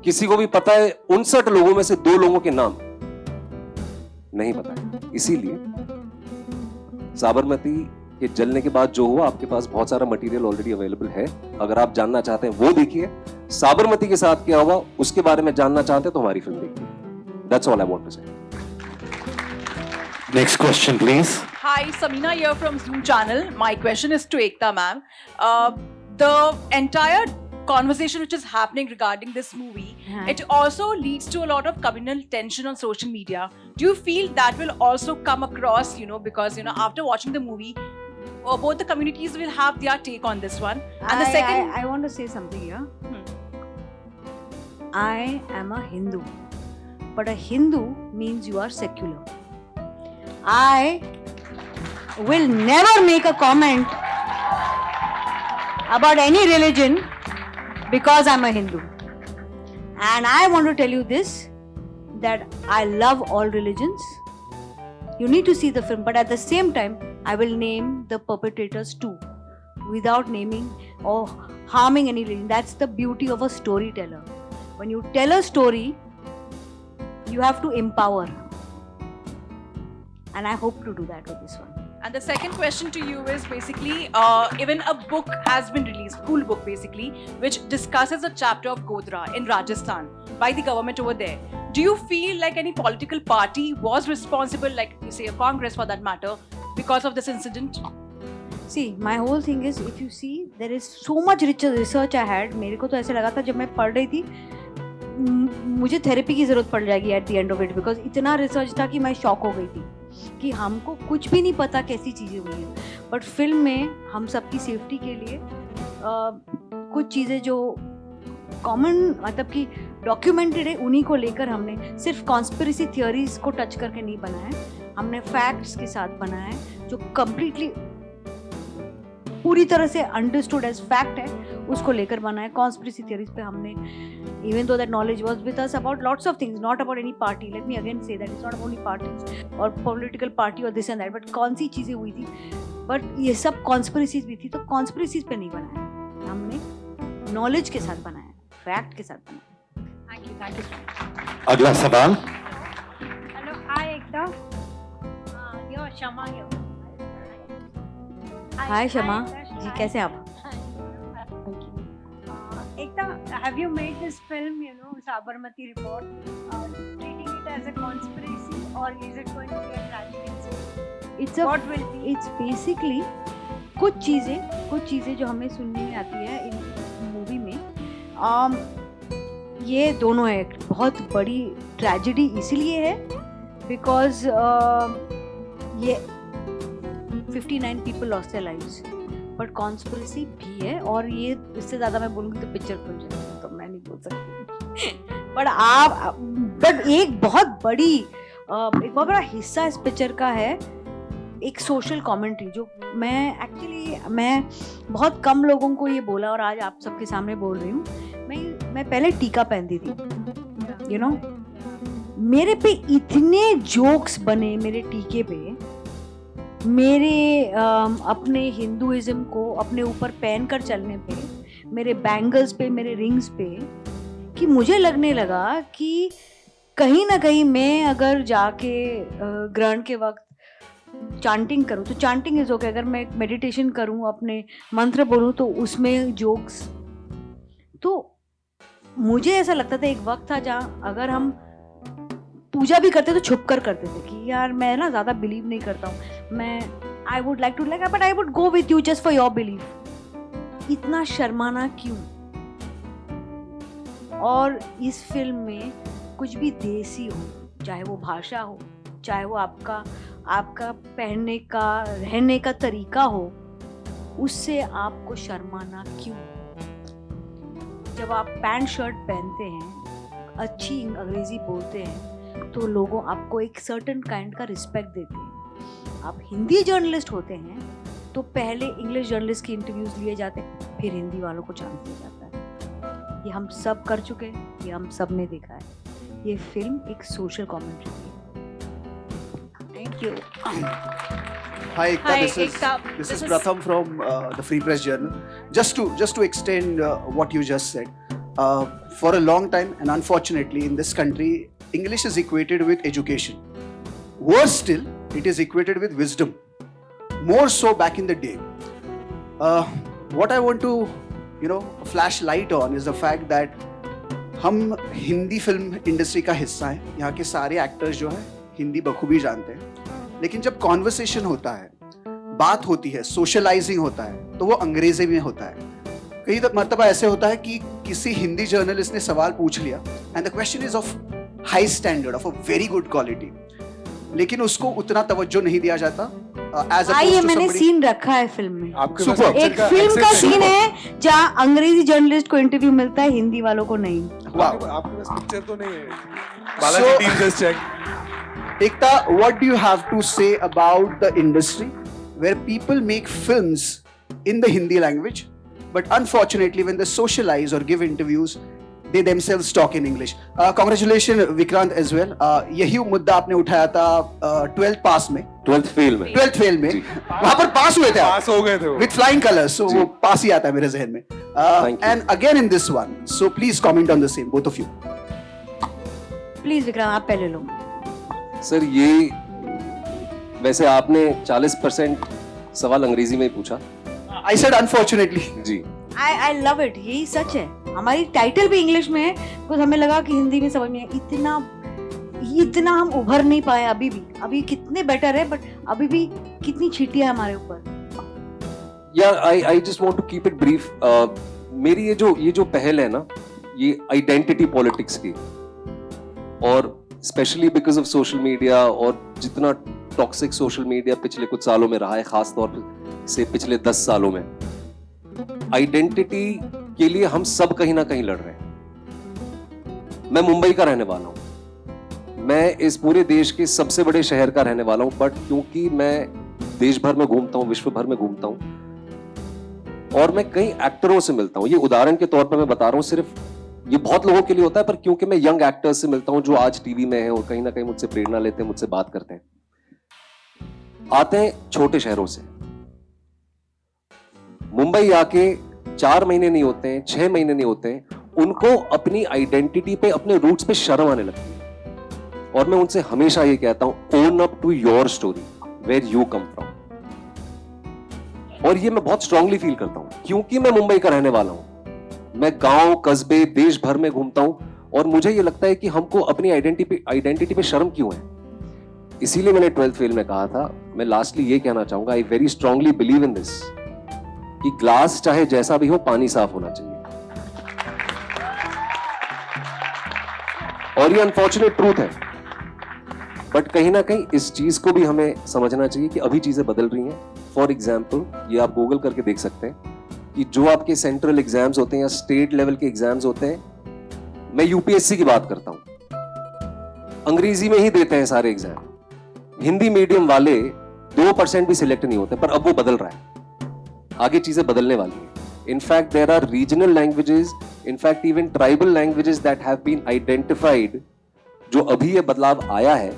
G: किसी को भी पता है 59 लोगों में से 2 लोगों के नाम नहीं पता है। इसीलिए साबरमती के जलने के बाद जो हुआ, आपके पास बहुत सारा मटेरियल ऑलरेडी अवेलेबल है, अगर आप जानना चाहते हैं वो देखिए। साबरमती के साथ क्या हुआ उसके बारे में जानना चाहते हैं तो हमारी फिल्म देखिए। That's all I want to say.
A: Next question, please.
J: Hi, Samina here from Zoom channel. My question is to Ekta ma'am. The entire conversation which is happening regarding this movie, it also leads to a lot of communal tension on social media. Do you feel that will also come across, because, after watching the movie, both the communities will have their take on this one. And the second...
B: I want to say something here. I am a Hindu. But a Hindu means you are secular. I will never make a comment about any religion because I'm a Hindu. And I want to tell you this, that I love all religions. You need to see the film, but at the same time, I will name the perpetrators too, without naming or harming any religion. That's the beauty of a storyteller. When you tell a story, you have to empower, and I hope to do that with this one.
J: And the second question to you is basically, even a book has been released, school book basically, which discusses a chapter of Godhra in Rajasthan by the government over there. Do you feel like any political party was responsible, like you say a Congress for that matter, because of this incident?
B: See, my whole thing is, if you see, there is so much research I had. मेरे को तो ऐसे लगा था जब मैं पढ़ रही थी, मुझे थेरेपी की जरूरत पड़ जाएगी at the end of it, because इतना रिसर्च था कि मैं शॉक हो गई थी कि हमको कुछ भी नहीं पता कैसी चीज़ें हुई हैं। बट फिल्म में हम सबकी सेफ्टी के लिए कुछ चीज़ें जो कॉमन, मतलब कि डॉक्यूमेंटेड है, उन्हीं को लेकर हमने सिर्फ कॉन्स्पिरेसी थियोरीज को टच करके नहीं बनाया है, हमने फैक्ट्स के साथ बनाया है जो कम्प्लीटली पूरी तरह से अंडरस्टूड एज फैक्ट है। उसको लेकर बना है. कॉन्स्पिरेसी थियरीज पे हमने, even though that knowledge was with us about lots of things, not about any party, let me again say that it's not only parties और पॉलिटिकल पार्टी और this and that, but कौन सी चीज़ें हुई थी, but ये सब conspiracies भी थी. तो कॉन्स्पिरेसीज पे नहीं बनाया हमने, नॉलेज के साथ बनाया, फैक्ट के साथ बनाया.
J: Thank you.
A: अगला सवाल.
K: Hello, hi Ekta. You're Shama here.
B: Hi Shama
K: Hi,
B: ji,
K: hi.
B: कैसे आप?
K: Ekta, have you made this film, you know, Sabarmati Report, treating it as a conspiracy, or is it going to be a tragic incident?
B: It's
K: What will be?
B: It's basically कुछ चीज़ें जो हमें सुनने में आती है इन मूवी में, ये दोनों है. एक बहुत बड़ी ट्रेजेडी इसीलिए है बिकॉज ये 59 people lost their lives, but conspiracy भी है. और ये इससे ज़्यादा मैं बोलूँगी तो पिक्चर खुल जाएगी, तो मैं नहीं बोल सकती. बट एक बहुत बड़ा हिस्सा इस पिक्चर का है एक सोशल कमेंट्री, जो मैं बहुत कम लोगों को ये बोला और आज आप सबके सामने बोल रही हूँ. मैं पहले टीका पहनती थी, यू नो, मेरे पे इतने जोक्स बने मेरे टीके पे, मेरे अपने हिंदुइज्म को अपने ऊपर पहन कर चलने पे, मेरे बैंगल्स पे, मेरे रिंग्स पे, कि मुझे लगने लगा कि कहीं ना कहीं मैं अगर जाके ग्रहण के वक्त चांटिंग करूँ तो चांटिंग इज ओके, अगर मैं मेडिटेशन करूँ, अपने मंत्र बोलूँ तो उसमें जोक्स. तो मुझे ऐसा लगता था एक वक्त था जहाँ अगर हम पूजा भी करते तो छुप कर करते थे कि यार मैं ना ज़्यादा बिलीव नहीं करता हूँ, मैं I would like to like but I would go with you just for your belief. इतना शर्माना क्यों? और इस फिल्म में कुछ भी देसी हो, चाहे वो भाषा हो, चाहे वो आपका पहनने का रहने का तरीका हो, उससे आपको शर्माना क्यों? जब आप पैंट शर्ट पहनते हैं, अच्छी अंग्रेजी बोलते हैं, तो लोगों आपको एक सर्टेन काइंड का रिस्पेक्ट देते हैं. आप हिंदी जर्नलिस्ट होते हैं तो पहले इंग्लिश जर्नलिस्ट की इंटरव्यूज लिए जाते हैं, फिर हिंदी वालों को चांस दिया जाता है. ये हम सब कर चुके हैं, ये हम सब ने देखा है. ये फिल्म एक सोशल कमेंट्री है. Thank you.
L: Hi, Ekta.
J: Hi,
L: This
J: Ekta.
L: is
J: This is-
L: Pratham from the Free Press Journal. Just to extend what you just said, for a long time, and unfortunately in this country, English is equated with education. Worse still, it is equated with wisdom. More so back in the day. What I want to, flash light on is the fact that हम Hindi film industry का हिस्सा हैं. यहाँ के सारे actors जो हैं हिंदी बखूबी जानते हैं. लेकिन जब कॉन्वर्सेशन होता है, बात होती है, सोशलाइजिंग होता है, तो वो अंग्रेजी में होता है. कई मरतबा ऐसे होता है कि किसी हिंदी जर्नलिस्ट ने सवाल पूछ लिया and the question is of high standard, of a very good quality, लेकिन उसको उतना तवज्जो नहीं दिया जाता.
B: आइए, मैंने सीन रखा है फिल्म में.
C: आपके
L: Super.
C: पास
B: एक फिल्म का सीन है जहाँ अंग्रेजी जर्नलिस्ट को इंटरव्यू मिलता है, हिंदी वालों को नहीं.
C: आपके पास पिक्चर तो नहीं है. Balaji team just check.
L: Ekta, what do you have to say about the industry where people make films in the Hindi language, but unfortunately when they socialize or give interviews, they themselves talk in English? Congratulations Vikrant as well. यही मुद्दा आपने उठाया था 12th पास में,
G: 12th fail में.
L: 12th fail में. वहां पर पास हुए थे आप.
C: पास हो गए थे वो.
L: With flying colors, so
G: जी.
L: वो पास ही आता है मेरे जहन में.
G: Thank you.
L: And again in this one, so please comment on the same, both of you.
B: Please Vikram, आप पहले लो.
G: सर ये वैसे आपने 40% सवाल अंग्रेजी में ही पूछा.
L: I said unfortunately.
G: जी.
B: I love it. यही सच है. हमारी टाइटल भी इंग्लिश में है, बिकॉज हमें लगा कि हिंदी में समझ में आए. इतना हम उभर नहीं पाए अभी भी. अभी कितने बेटर है, बट अभी भी कितनी छीटियां हमारे ऊपर.
G: यार I just want to keep it brief. मेरी ये जो पहल है ना, ये आइडेंटिटी पॉलिटिक्स की, और specially because of social media, और जितना टॉक्सिक सोशल मीडिया पिछले कुछ सालों में रहा है, खास तौर से पिछले 10 सालों में, आइडेंटिटी के लिए हम सब कहीं ना कहीं लड़ रहे हैं. मैं मुंबई का रहने वाला हूं, मैं इस पूरे देश के सबसे बड़े शहर का रहने वाला हूं, बट क्योंकि मैं देश भर में घूमता हूं, विश्व भर में घूमता हूं, और मैं कई एक्टरों से मिलता हूँ, ये उदाहरण के तौर पर मैं बता रहा हूँ, सिर्फ ये बहुत लोगों के लिए होता है, पर क्योंकि मैं यंग एक्टर्स से मिलता हूँ जो आज टीवी में है और कहीं ना कहीं मुझसे प्रेरणा लेते हैं, मुझसे बात करते हैं, आते हैं छोटे शहरों से, मुंबई आके 4 महीने नहीं होते हैं, 6 महीने नहीं होते हैं, उनको अपनी आइडेंटिटी पे, अपने रूट्स पे शर्म आने लगती है। और मैं उनसे हमेशा ये कहता हूं, own up to your story, where you come from. और ये मैं बहुत स्ट्रांगली फील करता हूं, क्योंकि मैं मुंबई का रहने वाला हूं। मैं गांव, कस्बे, देश भर में घूमता हूं, और मुझे ये लगता है कि हमको अपनी आइडेंटिटी पे शर्म क्यों है। इसीलिए मैंने 12th फेल में कहा था, मैं लास्टली ये कहना चाहूंगा, I very strongly believe in this, कि ग्लास चाहे जैसा भी हो, पानी साफ होना चाहिए। और ये अनफॉर्चुनेट ट्रूथ है, बट कहीं ना कहीं इस चीज को भी हमें समझना चाहिए कि अभी चीजें बदल रही हैं। फॉर एग्जाम्पल, ये आप गूगल करके देख सकते हैं कि जो आपके सेंट्रल एग्जाम्स होते हैं या स्टेट लेवल के एग्जाम्स होते हैं, मैं यूपीएससी की बात करता हूं, अंग्रेजी में ही देते हैं सारे एग्जाम। हिंदी मीडियम वाले 2% भी सिलेक्ट नहीं होते, पर अब वो बदल रहा है, आगे चीजें बदलने वाली हैं। In fact there are regional languages, in fact even tribal languages that have been identified, जो अभी ये बदलाव आया है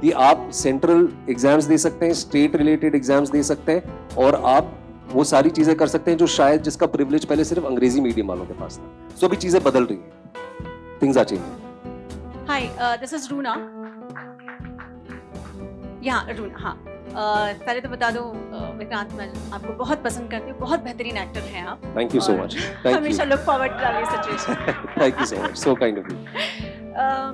G: कि आप सेंट्रल एग्जाम्स दे सकते हैं, स्टेट रिलेटेड एग्जाम्स दे सकते हैं, और आप वो सारी चीजें कर सकते हैं जो शायद जिसका प्रिविलेज पहले सिर्फ अंग्रेजी मीडियम वालों के पास था। सो अभी चीजें बदल रही हैं, things are changing.
J: Hi, this is Runa. यहाँ रूना, हाँ। पहले तो बता दो विक्रांत, मैं आपको बहुत पसंद करती हूँ, बहुत बेहतरीन एक्टर हैं आप।
G: Thank you so much.
J: हमेशा look forward to this situation.
G: Thank you so much, so kind of you.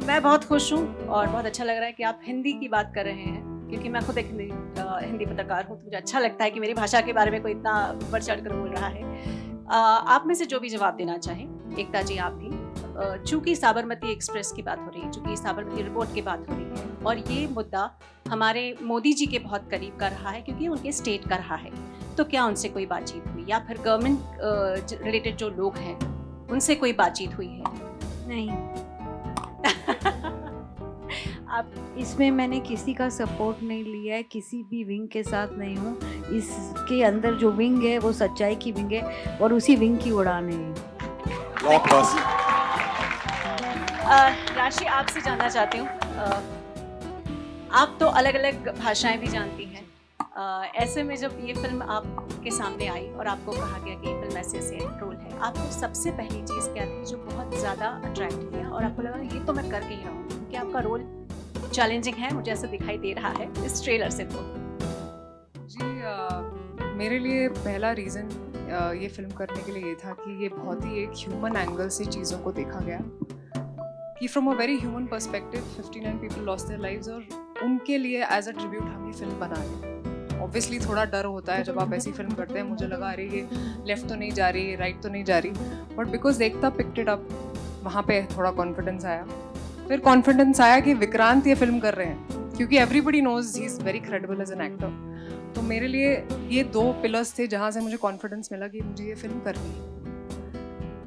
J: मैं बहुत खुश हूँ और बहुत अच्छा लग रहा है कि आप हिंदी की बात कर रहे हैं, क्योंकि मैं खुद एक हिंदी पत्रकार हूँ, तो मुझे अच्छा लगता है कि मेरी भाषा के बारे में कोई इतना बढ़ चढ़ कर बोल रहा है। आप में से जो भी जवाब देना चाहें, एकता जी आप भी, चूंकि साबरमती एक्सप्रेस की बात हो रही है, चूंकि साबरमती रिपोर्ट की बात हो रही है, और ये मुद्दा हमारे मोदी जी के बहुत करीब का रहा है, क्योंकि उनके स्टेट का रहा है, तो क्या उनसे कोई बातचीत हुई, या फिर गवर्नमेंट रिलेटेड जो लोग हैं उनसे कोई बातचीत हुई है?
B: नहीं। आप इसमें मैंने किसी का सपोर्ट नहीं लिया है, किसी भी विंग के साथ नहीं हूँ। इसके अंदर जो विंग है वो सच्चाई की विंग है, और उसी विंग की उड़ान है।
J: राशि, आपसे जानना चाहती हूँ, आप तो अलग अलग भाषाएं भी जानती हैं, ऐसे में जब ये फिल्म आपके सामने आई और आपको कहा गया कि ये फिल्म ऐसे ऐसे रोल है, आपको सबसे पहली चीज़ क्या थी जो बहुत ज़्यादा अट्रैक्ट किया और आपको लगा ये तो मैं करके ही रहूँगी, क्योंकि आपका रोल चैलेंजिंग है, मुझे ऐसा दिखाई दे रहा है इस ट्रेलर से? तो
E: जी, मेरे लिए पहला रीज़न ये फिल्म करने के लिए ये था कि ये बहुत ही एक ह्यूमन एंगल से चीज़ों को देखा गया, कि from a very human perspective 59 people lost their lives, और उनके लिए एज अ ट्रिब्यूट हम ये फिल्म बना रहे हैं। ऑब्वियसली थोड़ा डर होता है जब आप ऐसी फिल्म करते हैं, मुझे लगा अरे ये लेफ्ट तो नहीं जा रही, राइट तो नहीं जा रही, but because Ekta picked it up, वहाँ पे थोड़ा कॉन्फिडेंस आया। फिर कॉन्फिडेंस आया कि विक्रांत ये फिल्म कर रहे हैं, क्योंकि everybody knows he is very credible as an actor. तो मेरे लिए ये 2 पिलर्स थे जहाँ से मुझे कॉन्फिडेंस मिला कि मुझे ये फिल्म करनी है।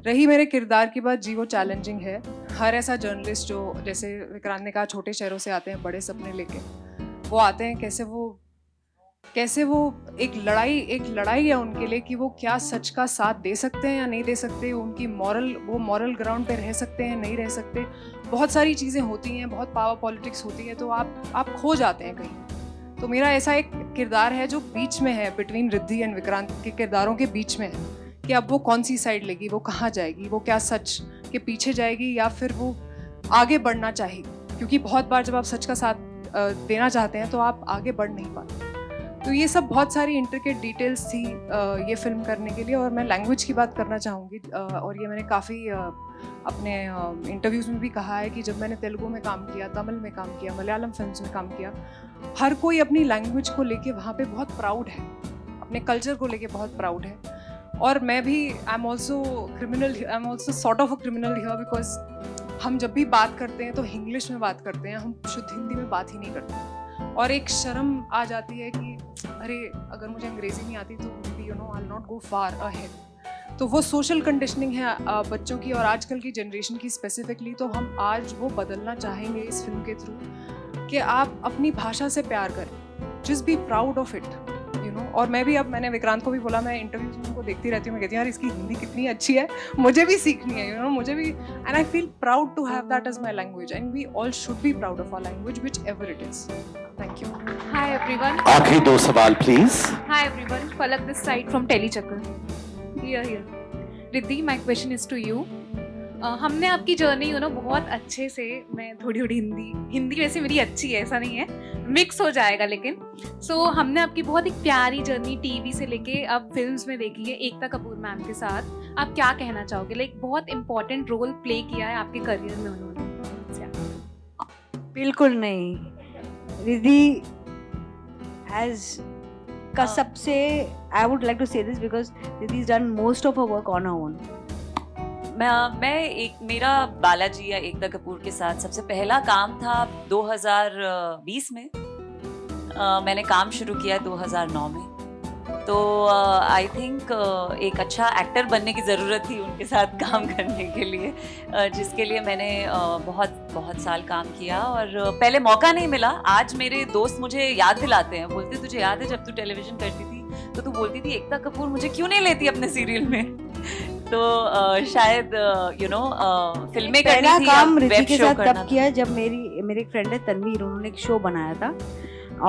E: रही मेरे किरदार की बात, जी वो चैलेंजिंग है। हर ऐसा जर्नलिस्ट जो, जैसे विक्रांत ने कहा, छोटे शहरों से आते हैं बड़े सपने लेके, वो आते हैं, कैसे वो एक लड़ाई है उनके लिए कि वो क्या सच का साथ दे सकते हैं या नहीं दे सकते, उनकी वो मॉरल ग्राउंड पे रह सकते हैं, नहीं रह सकते। बहुत सारी चीज़ें होती हैं, बहुत पावर पॉलिटिक्स होती है, तो आप खो जाते हैं कहीं। तो मेरा ऐसा एक किरदार है जो बीच में है, बिटवीन रिद्धि एंड विक्रांत के किरदारों के बीच में है, कि अब वो कौन सी साइड लेगी, वो कहाँ जाएगी, वो क्या सच के पीछे जाएगी या फिर वो आगे बढ़ना चाहेगी, क्योंकि बहुत बार जब आप सच का साथ देना चाहते हैं तो आप आगे बढ़ नहीं पाते। तो ये सब बहुत सारी इंट्रिकेट डिटेल्स थी ये फिल्म करने के लिए। और मैं लैंग्वेज की बात करना चाहूँगी, और ये मैंने काफ़ी अपने इंटरव्यूज़ में भी कहा है कि जब मैंने तेलुगु में काम किया, तमिल में काम किया, मलयालम फिल्म्स में काम किया, हर कोई अपनी लैंग्वेज को लेके वहाँ पे बहुत प्राउड है, अपने कल्चर को लेके बहुत प्राउड है। और मैं भी I am also sort of a criminal here, because हम जब भी बात करते हैं तो इंग्लिश में बात करते हैं, हम शुद्ध हिंदी में बात ही नहीं करते, और एक शर्म आ जाती है कि अरे अगर मुझे अंग्रेज़ी नहीं आती तो maybe I will not go far ahead. तो वो सोशल कंडीशनिंग है बच्चों की और आजकल की जनरेशन की स्पेसिफिकली। तो हम आज वो बदलना चाहेंगे इस फिल्म के थ्रू कि आप अपनी भाषा से प्यार करें, just be proud of it, you know. और मैं भी, अब मैंने विक्रांत को भी बोला, मैं इंटरव्यूज में उनको देखती रहती हूँ, मैं कहती हूँ यार इसकी हिंदी कितनी अच्छी है, मुझे भी सीखनी है, यू नो, मुझे भी, and I feel proud to have that as my language, and we all should be proud of our language whichever it is. Thank you.
M: Hi everyone.
A: आखिरी 2 सवाल please.
M: Hi everyone. Palak this side from Telechakal. Here. Riddhi, my question is to you. हमने आपकी journey you know बहुत अच्छे से, मैं थोड़ी थोड़ी हिंदी वैसे मेरी अच्छी है, ऐसा नहीं है, मिक्स हो जाएगा, लेकिन हमने आपकी बहुत एक प्यारी जर्नी टीवी से लेके अब फिल्म्स में देखी है एकता कपूर मैम के साथ. आप क्या कहना चाहोगे? लाइक बहुत इंपॉर्टेंट रोल प्ले किया है आपके करियर में उन्होंने.
B: बिल्कुल नहीं. रिद्धि एज का सबसे, आई वुड लाइक टू से this because Riddhi is done most of her work on her own.
D: मेरा बालाजी या एकता कपूर के साथ सबसे पहला काम था 2020 में. मैंने काम शुरू किया 2009 में. तो आई थिंक एक अच्छा एक्टर बनने की ज़रूरत थी उनके साथ काम करने के लिए, जिसके लिए मैंने बहुत साल काम किया और पहले मौका नहीं मिला. आज मेरे दोस्त मुझे याद दिलाते हैं, बोलते तुझे याद है जब तू टेलीविज़न करती थी तो तू बोलती थी एकता कपूर मुझे क्यों नहीं लेती अपने सीरियल में. तो शायद यू नो फिल्में करनी थी,
B: काम रिद्धि
D: वेब
B: के
D: शो
B: साथ
D: करना
B: तब किया जब मेरी एक फ्रेंड है तन्वीर, उन्होंने एक शो बनाया था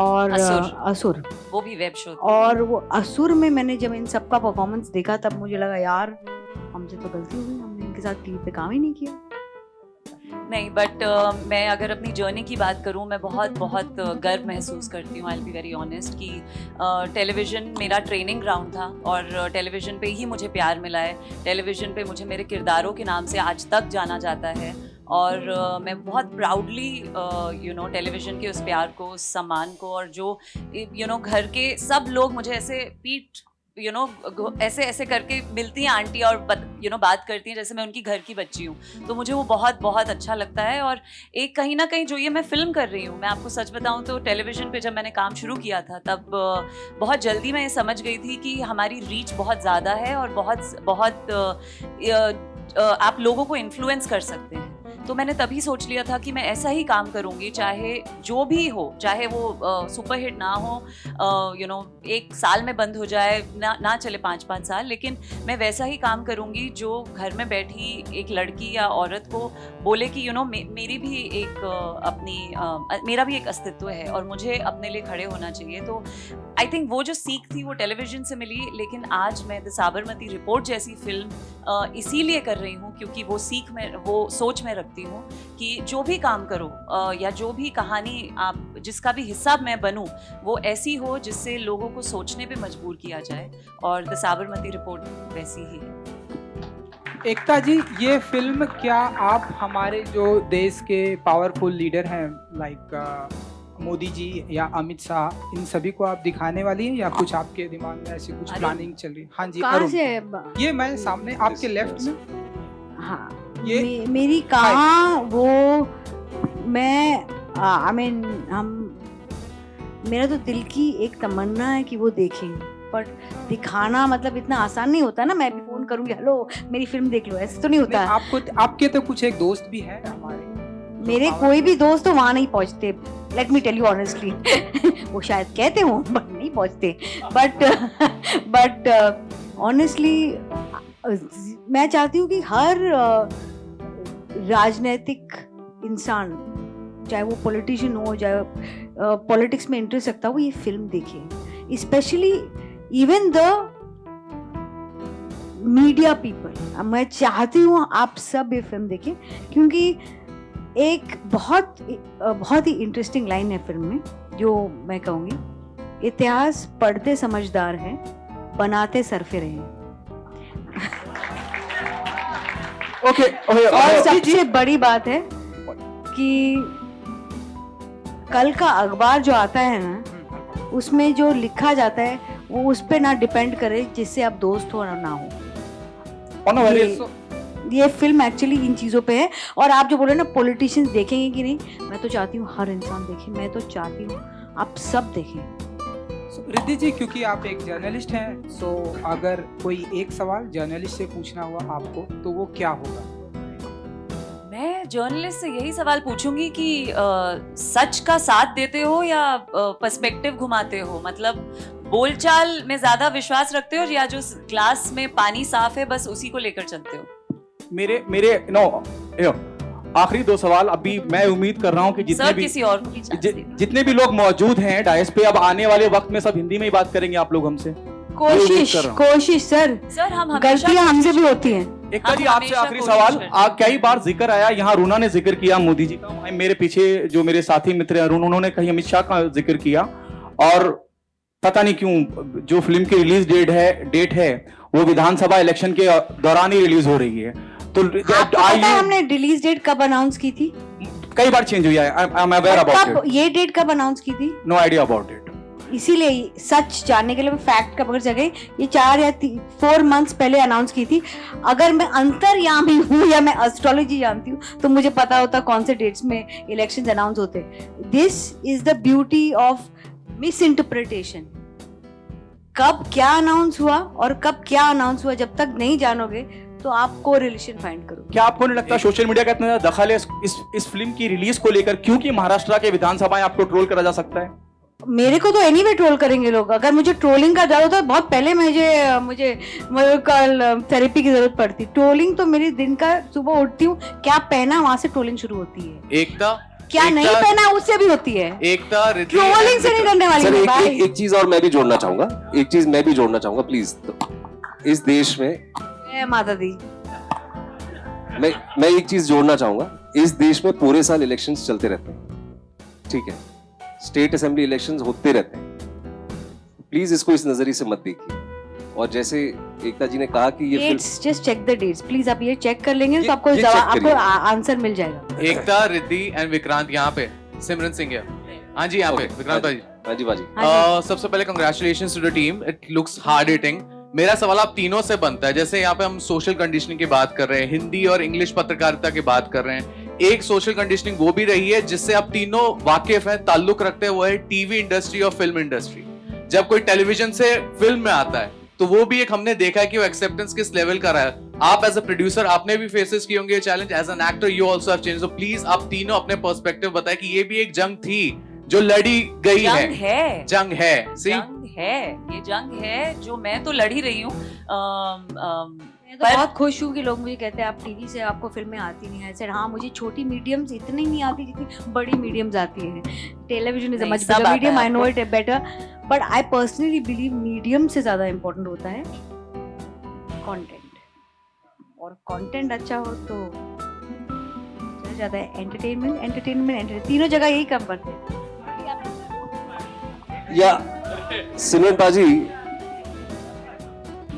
B: और असुर,
D: वो भी वेब शो.
B: और वो असुर में मैंने जब इन सबका परफॉर्मेंस देखा तब मुझे लगा यार हमसे तो गलती हो गई, हमने इनके साथ टीवी पे काम ही नहीं किया.
D: नहीं, बट मैं अगर अपनी जर्नी की बात करूं, मैं बहुत गर्व महसूस करती हूँ. I will be very honest कि टेलीविज़न मेरा ट्रेनिंग ग्राउंड था और टेलीविज़न पे ही मुझे प्यार मिला है. टेलीविज़न पे मुझे मेरे किरदारों के नाम से आज तक जाना जाता है और मैं बहुत प्राउडली यू नो टेलीविज़न के उस प्यार को, उस सम्मान को, और जो यू नो घर के सब लोग मुझे ऐसे पीठ यू नो ऐसे करके मिलती हैं आंटी और यू नो बात करती हैं जैसे मैं उनकी घर की बच्ची हूँ. तो मुझे वो बहुत अच्छा लगता है. और एक कहीं ना कहीं जो ये मैं फिल्म कर रही हूँ, मैं आपको सच बताऊँ तो टेलीविज़न पे जब मैंने काम शुरू किया था तब बहुत जल्दी मैं ये समझ गई थी कि हमारी रीच बहुत ज़्यादा है और बहुत आप लोगों को इन्फ्लुएंस कर सकते हैं. तो मैंने तभी सोच लिया था कि मैं ऐसा ही काम करूँगी, चाहे जो भी हो, चाहे वो सुपरहिट ना हो, यू नो एक साल में बंद हो जाए, ना चले 5-5 साल, लेकिन मैं वैसा ही काम करूँगी जो घर में बैठी एक लड़की या औरत को बोले कि यू नो मेरी भी एक मेरा भी एक अस्तित्व है और मुझे अपने लिए खड़े होना चाहिए. तो आई थिंक वो जो सीख थी वो टेलीविज़न से मिली, लेकिन आज मैं द साबरमती रिपोर्ट जैसी फिल्म इसीलिए कर रही हूँ क्योंकि वो सीख में, वो सोच में रखती हूँ कि जो भी काम करो या जो भी कहानी आप जिसका भी हिस्सा मैं बनूँ वो ऐसी हो जिससे लोगों को सोचने पे मजबूर किया जाए, और द साबरमती रिपोर्ट वैसी ही है.
N: एकता जी, ये फिल्म क्या आप हमारे जो देश के पावरफुल लीडर हैं लाइक मोदी जी या अमित शाह, इन सभी को आप दिखाने वाली हैं या कुछ आपके दिमाग में ऐसी कुछ प्लानिंग चल रही है? हाँ जी,
B: कहाँ से
N: ये मैं सामने आपके लेफ्ट में.
B: हाँ,
N: ये
B: मेरी कहाँ वो, मैं आई मीन मेरा तो दिल की एक तमन्ना है कि वो देखें, बट दिखाना मतलब इतना आसान नहीं होता ना. मैं भी फोन करूंगी, हेलो मेरी फिल्म देख लो, ऐसे तो नहीं होता.
N: आपके तो कुछ एक दोस्त भी है हमारे,
B: मेरे कोई भी दोस्त तो वहाँ नहीं पहुँचते, let me tell you honestly. वो शायद कहते हो बट नहीं पहुँचते. बट ऑनेस्टली मैं चाहती हूँ कि हर राजनीतिक इंसान, चाहे वो पॉलिटिशियन हो, चाहे पॉलिटिक्स में इंटरेस्ट रखता हो, वो ये फिल्म देखे. Specially even the media people. मैं चाहती हूँ आप सब ये फिल्म देखें क्योंकि एक बहुत ही इंटरेस्टिंग लाइन है फिल्म में जो मैं कहूँगी, इतिहास पढ़ते समझदार हैं, बनाते सरफिरे हैं. और सबसे बड़ी बात है कि कल का अखबार जो आता है ना, उसमें जो लिखा जाता है वो उस पे ना डिपेंड करे जिससे आप दोस्त हो ना हो. ये फिल्म एक्चुअली इन चीज़ों पे है. और आप जो बोले ना पॉलिटिशियंस देखेंगे कि नहीं, मैं तो चाहती हूँ हर इंसान देखे, मैं तो चाहती हूँ आप सब देखें.
N: रिद्धि जी, क्योंकि आप एक जर्नलिस्ट हैं, सो अगर कोई एक सवाल जर्नलिस्ट से पूछना हुआ आपको तो वो क्या होगा?
D: मैं जर्नलिस्ट से यही सवाल पूछूंगी कि सच का साथ देते हो या पर्सपेक्टिव घुमाते हो. मतलब बोलचाल में ज्यादा विश्वास रखते हो या जो ग्लास में पानी साफ है बस उसी को लेकर चलते हो?
H: मेरे आखिरी 2 सवाल। अभी मैं उम्मीद कर रहा हूँ कि
D: सर किसी और को भी चांस दीजिए।
H: जितने भी लोग मौजूद हैं डायस पे, अब आने वाले वक्त में सब हिंदी में ही बात करेंगे आप लोग हमसे।
B: कोशिश सर
D: हम
B: गलतियां हमसे भी होती हैं।
H: एकता जी
D: हम
H: आपसे
D: हमेशा
H: आखिरी
D: कोशिश
H: सवाल।
D: करते
H: कई बार जिक्र आया, यहाँ रूना ने जिक्र किया मोदी जी का, मेरे पीछे जो मेरे साथी मित्र हैं अरुण, उन्होंने कहीं अमित शाह का जिक्र किया, और पता नहीं क्यों जो फिल्म की रिलीज डेट है वो विधानसभा इलेक्शन के दौरान ही रिलीज हो रही है। तो
B: आपको पता है हमने रिलीज डेट कब अनाउंस की थी?
H: कई बार चेंज हुई है। I am aware about it.
B: ये डेट कब अनाउंस की थी?
H: No idea about it.
B: इसीलिए सच जानने के लिए मैं फैक्ट का पकड़ सके, ये 4 या 4 मंथ्स पहले अनाउंस की थी। अगर मैं अंतर्यामी हूँ या मैं एस्ट्रोलॉजी जानती हूँ तो मुझे पता होता कौन से डेट्स में इलेक्शंस अनाउंस होते। This is the beauty of miss interpretation. कब क्या अनाउंस हुआ और कब क्या अनाउंस हुआ जब तक नहीं जानोगे तो आप कोरिलेशन फाइंड करो।
H: क्या आपको नहीं लगता सोशल मीडिया का इतना ज्यादा दखल है इस फिल्म की रिलीज को लेकर, क्योंकि महाराष्ट्र के विधानसभाएं आपको ट्रोल करा जा सकता है?
B: मेरे को तो एनीवे ट्रोल करेंगे लोग। अगर मुझे ट्रोलिंग का डर होता बहुत पहले मुझे कल थेरेपी की जरूरत पड़ती। ट्रोलिंग तो मेरी दिन का सुबह उठती हूँ, क्या पहना वहां से ट्रोलिंग शुरू होती है।
O: एकता
B: क्या नहीं पहना उससे भी होती है।
O: एकता
B: ट्रोलिंग से नहीं करने वाली है भाई।
G: एक चीज और मैं भी जोड़ना चाहूंगा, प्लीज। इस देश में
B: माता दी
G: मैं एक चीज जोड़ना चाहूंगा, इस देश में पूरे साल इलेक्शंस चलते रहते हैं, ठीक है? स्टेट असेंबली इलेक्शंस होते रहते हैं। प्लीज इसको इस नजरिए से मत देखिए। और जैसे एकता जी ने कहा कि ये
B: just check the dates please. आप ये चेक कर लेंगे तो आपको आंसर मिल जाएगा।
O: एकता, रिद्धि एंड विक्रांत यहाँ पे, सिमरन सिंह है। हाँ जी यहाँ पे विक्रांत भाई।
G: हाँ जी बाजी।
O: सबसे पहले congratulations to the team, it looks hard hitting. मेरा सवाल आप तीनों से बनता है, जैसे यहाँ पे हम सोशल कंडीशनिंग की बात कर रहे हैं, हिंदी और इंग्लिश पत्रकारिता की बात कर रहे हैं। एक सोशल कंडीशनिंग वो भी रही है जिससे आप तीनों वाकिफ हैं, ताल्लुक रखते हैं, वो है टीवी इंडस्ट्री और फिल्म इंडस्ट्री। जब कोई टेलीविजन से फिल्म में आता है तो वो भी एक हमने देखा है कि वो एक्सेप्टेंस किस लेवल का रहा है। आप एज अ प्रोड्यूसर आपने भी फेसेस किए होंगे challenge, as an actor you also have change. So please आप तीनों अपने पर्सपेक्टिव बताएं कि ये भी एक जंग थी जो लड़ी गई है। जंग है
D: ये जंग है जो मैं तो लड़ ही रही हूँ।
B: मैं तो बहुत खुश हूँ कि लोग मुझे कहते हैं आप टीवी से आपको फिल्में आती नहीं है। सर हाँ, मुझे छोटी मीडियम्स इतनी नहीं आती जितनी बड़ी मीडियम्स आती है। Television is a much bigger medium, I know it better, but I personally believe medium से ज्यादा इम्पोर्टेंट होता है कंटेंट। और कंटेंट अच्छा हो तो चल जाता है। एंटरटेनमेंट तीनों जगह यही काम करते हैं।
G: या सिमरन पाजी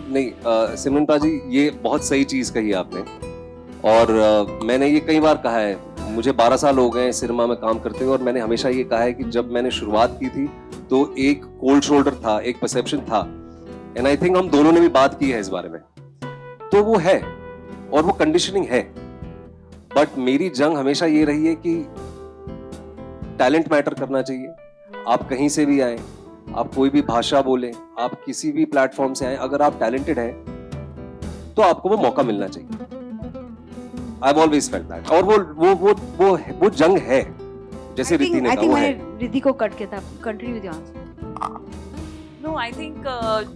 G: नहीं, सिमरन पाजी ये बहुत सही चीज कही आपने। और मैंने ये कई बार कहा है, मुझे 12 साल हो गए सिनेमा में काम करते हुए, और मैंने हमेशा ये कहा है कि जब मैंने शुरुआत की थी तो एक कोल्ड शोल्डर था, एक परसेप्शन था, एंड आई थिंक हम दोनों ने भी बात की है इस बारे में। तो वो है और वो कंडीशनिंग है, बट मेरी जंग हमेशा ये रही है कि टैलेंट मैटर करना चाहिए। आप कहीं से भी आए, आप कोई भी भाषा बोलें, आप किसी भी प्लेटफॉर्म से आए, अगर आप टैलेंटेड हैं तो आपको वो मौका मिलना चाहिए। I have always felt that. और वो जंग है, जैसे रिद्धि ने कहा, वो है।
B: रिद्धि को कट के था, continue with your answer.
D: No I think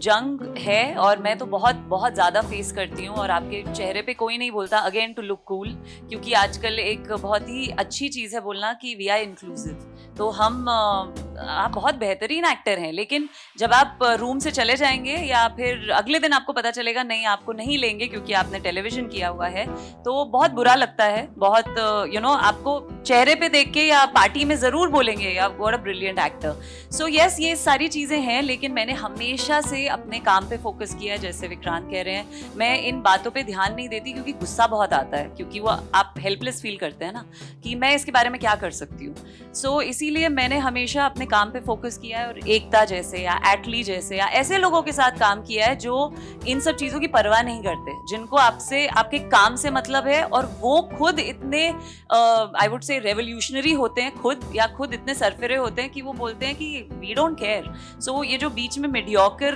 D: जंग है और मैं तो बहुत ज़्यादा फेस करती हूँ। और आपके चेहरे पे कोई नहीं बोलता अगेन टू लुक कूल, क्योंकि आजकल एक बहुत ही अच्छी चीज़ है बोलना कि वी आर इंक्लूसिव। तो हम आप बहुत बेहतरीन एक्टर हैं, लेकिन जब आप रूम से चले जाएंगे या फिर अगले दिन आपको पता चलेगा नहीं आपको नहीं लेंगे क्योंकि आपने टेलीविजन किया हुआ है, तो बहुत बुरा लगता है। बहुत आपको चेहरे पे देख के या पार्टी में ज़रूर बोलेंगे या what a brilliant actor. So yes, ये सारी चीज़ें हैं, लेकिन मैंने हमेशा से अपने काम पे फोकस किया है। जैसे विक्रांत कह रहे हैं, मैं इन बातों पे ध्यान नहीं देती क्योंकि गुस्सा बहुत आता है, क्योंकि वो आप हेल्पलेस फील करते हैं ना कि मैं इसके बारे में क्या कर सकती हूँ। सो इसीलिए मैंने हमेशा अपने काम पे फोकस किया है। और एकता जैसे या एटली जैसे या ऐसे लोगों के साथ काम किया है जो इन सब चीज़ों की परवाह नहीं करते, जिनको आपसे आपके काम से मतलब है, और वो खुद इतने आई वुड से रेवोल्यूशनरी होते हैं खुद इतने सरफिरे होते हैं कि वो बोलते हैं कि वी डोंट केयर। सो ये जो बीच में मीडियोकर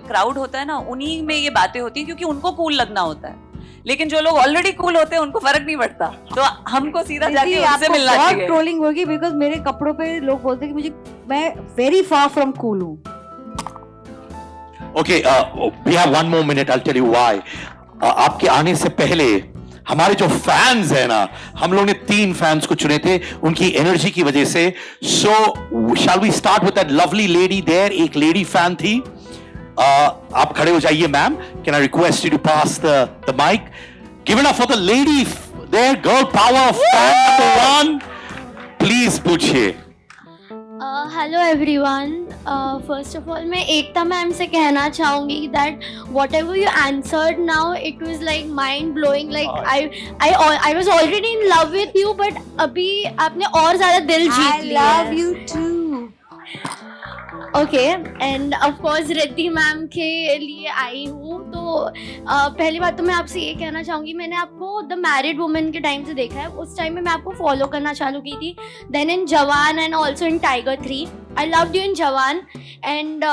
D: क्राउड होता है ना, उन्हीं में ये बातें होती हैं क्योंकि उनको कूल लगना होता है। लेकिन जो लोग ऑलरेडी कूल होते हैं उनको फर्क नहीं पड़ता, तो हमको सीधा जाके उनसे मिलना चाहिए।
B: बहुत ट्रोलिंग होगी बिकॉज मेरे कपड़ों पे लोग बोलते हैं कि मैं वेरी फार फ्रॉम कूल हूँ।
A: Okay, we have one more minute. I'll tell you why. आपके आने से पहले हमारे जो फैंस हैं ना, हम लोग ने 3 फैंस को चुने थे उनकी एनर्जी की वजह से. So shall we start with that lovely lady there? एक लेडी फैन थी. आप खड़े हो जाइए ma'am. Can I request you to pass the mic? Give it up for the lady there, girl power fan number 1. Please पूछिए.
P: Hello everyone. First of all मैं एकता ma'am से कहना चाहूँगी that what ever you answered now it was like mind blowing. Like I was already in love with you but अभी आपने और ज़्यादा दिल जीत लिया.
B: I love you too.
P: Okay end of course Riddhi ma'am के लिए आई हूँ. तो पहली बात तो मैं आपसे ये कहना चाहूँगी, मैंने आपको द मैरिड वुमेन के टाइम से देखा है. उस टाइम में मैं आपको फॉलो करना चालू की थी. देन इन जवान and also in tiger 3. I loved you in Jawan, and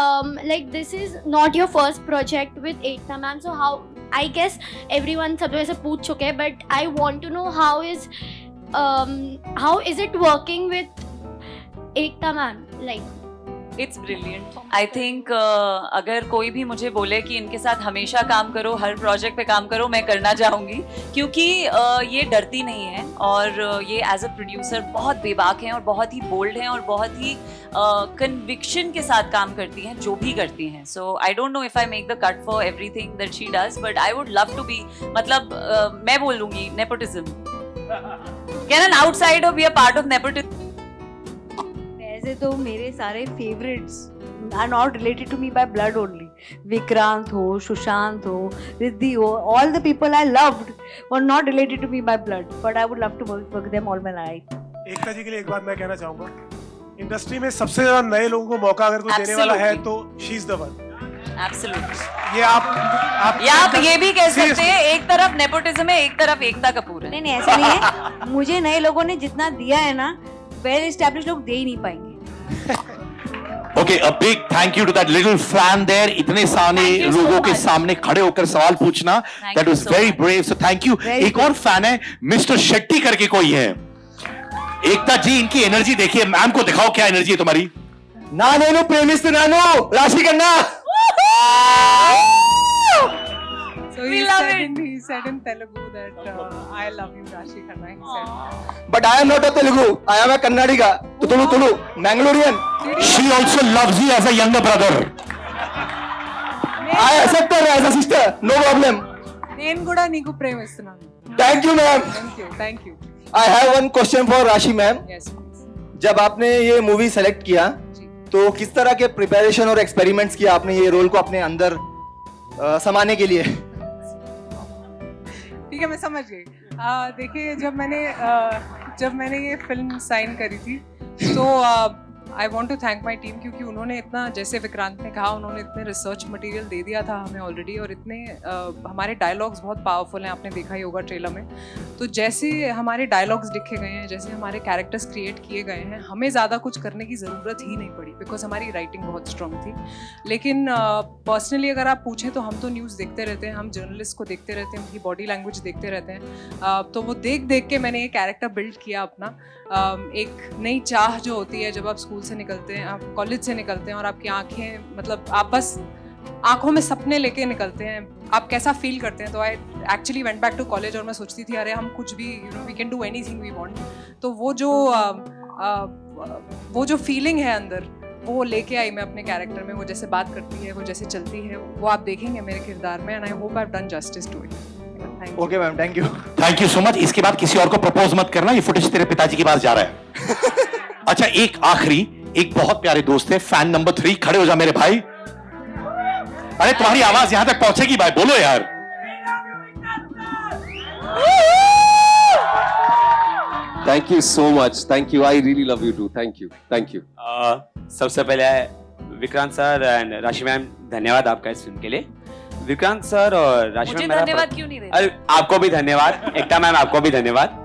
P: like this is not your first project with Ekta ma'am. So how, I guess everyone सब लोग ऐसे पूछ चुके हैं, but I want to know how is it working with Ekta ma'am? Like
D: it's brilliant. I think अगर कोई भी मुझे बोले कि इनके साथ हमेशा काम करो, हर प्रोजेक्ट पे काम करो, मैं करना चाहूँगी. क्योंकि ये डरती नहीं है और ये एज अ प्रोड्यूसर बहुत बेबाक हैं और बहुत ही बोल्ड हैं और बहुत ही कन्विक्शन के साथ काम करती हैं जो भी करती हैं. So I don't know if I make the cut for everything that she does, but I would love to be, मतलब मैं बोल दूंगी nepotism. Can an outsider be a part of nepotism?
B: वैसे तो मेरे सारे favourites are not related to me by blood only. Vikrant हो, सुशांत हो, रिद्धि हो, all the people I loved were not related to me by blood, but I would love to work them all my life.
F: Ekta ji के लिए एक बात मैं कहना चाहूंगा, इंडस्ट्री में सबसे ज्यादा नए लोगों को मौका अगर कोई देने वाला है तो she is the one.
D: Absolutely.
F: ये आप
D: ये भी कह सकते हैं, एक तरफ नेपोटिज्म है, एक तरफ एकता कपूर है.
B: नहीं ऐसा नहीं है. मुझे नए लोगों ने जितना दिया है ना, वेल एस्टैब्लिश्ड लोग दे ही नहीं पाएंगे.
A: Okay, a big thank you to that little fan there. इतने सारे लोगों के सामने खड़े होकर सवाल पूछना, that was very brave. So thank you. एक और फैन है, मिस्टर शेट्टी करके कोई है. एकता जी, इनकी एनर्जी देखिए. मैम को दिखाओ क्या एनर्जी है तुम्हारी.
Q: ना నేను ప్రేమిస్తున్నాను రాశి కన్నా.
E: So he said in Telugu that I love you Rashi Khanna. He said.
Q: But I am not a Telugu. I am a Kannadiga. Tulu Mangalorean.
A: She also loves you as a younger brother.
Q: I accept her as a sister. No problem.
E: నేను కూడా నీకు ప్రేమిస్తున్నాను.
Q: Thank you ma'am.
E: Thank you.
Q: I have one question for Rashi ma'am.
E: Yes please.
Q: जब आपने ये movie select किया तो किस तरह के प्रिपरेशन और एक्सपेरिमेंट्स किया आपने ये रोल को अपने अंदर समाने के लिए?
E: ठीक है, मैं समझ गई. देखिए, जब मैंने ये फिल्म साइन करी थी तो I want to thank my team, क्योंकि उन्होंने इतना, जैसे विक्रांत ने कहा, उन्होंने इतने रिसर्च मटेरियल दे दिया था हमें ऑलरेडी, और इतने हमारे डायलॉग्स बहुत पावरफुल हैं, आपने देखा ही होगा ट्रेलर में. तो जैसे हमारे डायलॉग्स लिखे गए हैं, जैसे हमारे कैरेक्टर्स क्रिएट किए गए हैं, हमें ज़्यादा कुछ करने की ज़रूरत ही नहीं पड़ी, बिकॉज हमारी राइटिंग बहुत स्ट्रॉन्ग थी. लेकिन पर्सनली अगर आप पूछें तो हम तो न्यूज़ देखते रहते हैं, हम जर्नलिस्ट को देखते रहते हैं, उनकी बॉडी लैंग्वेज देखते रहते हैं. तो वो देख के मैंने ये कैरेक्टर बिल्ड किया अपना. एक नई चाह जो होती है जब आप स्कूल से निकलते हैं, आप कॉलेज से निकलते हैं और आपकी आंखें, मतलब आप बस आंखों में सपने लेके निकलते हैं, आप कैसा फील करते हैं. तो I actually went back to college और मैं सोचती थी अरे हम कुछ भी, we can do anything we want. तो वो जो फीलिंग है अंदर, वो लेके आई मैं अपने कैरेक्टर में. वो जैसे बात करती है, वो जैसे चलती है, वो आप देखेंगे मेरे किरदार में, and I hope I have done justice to it.
Q: Okay ma'am, thank you.
A: Thank you so much. इसके बाद किसी और को प्रपोज मत करना, ये फुटेज तेरे पिताजी के पास जा रहा है. अच्छा, एक आखिरी, एक बहुत प्यारे दोस्त है, फैन नंबर 3, खड़े हो जा मेरे भाई. अरे तुम्हारी आवाज यहां तक पहुंचेगी भाई, बोलो यार.
G: Thank you so much. Thank you. I really love you too. Thank you. Thank you.
R: सबसे पहले विक्रांत सर एंड राशि मैम, धन्यवाद आपका इस फिल्म के लिए. विक्रांत सर और राशि मैम,
D: धन्यवाद क्यों नहीं दे?
R: अरे आपको भी धन्यवाद. एकता मैम, आपको भी धन्यवाद.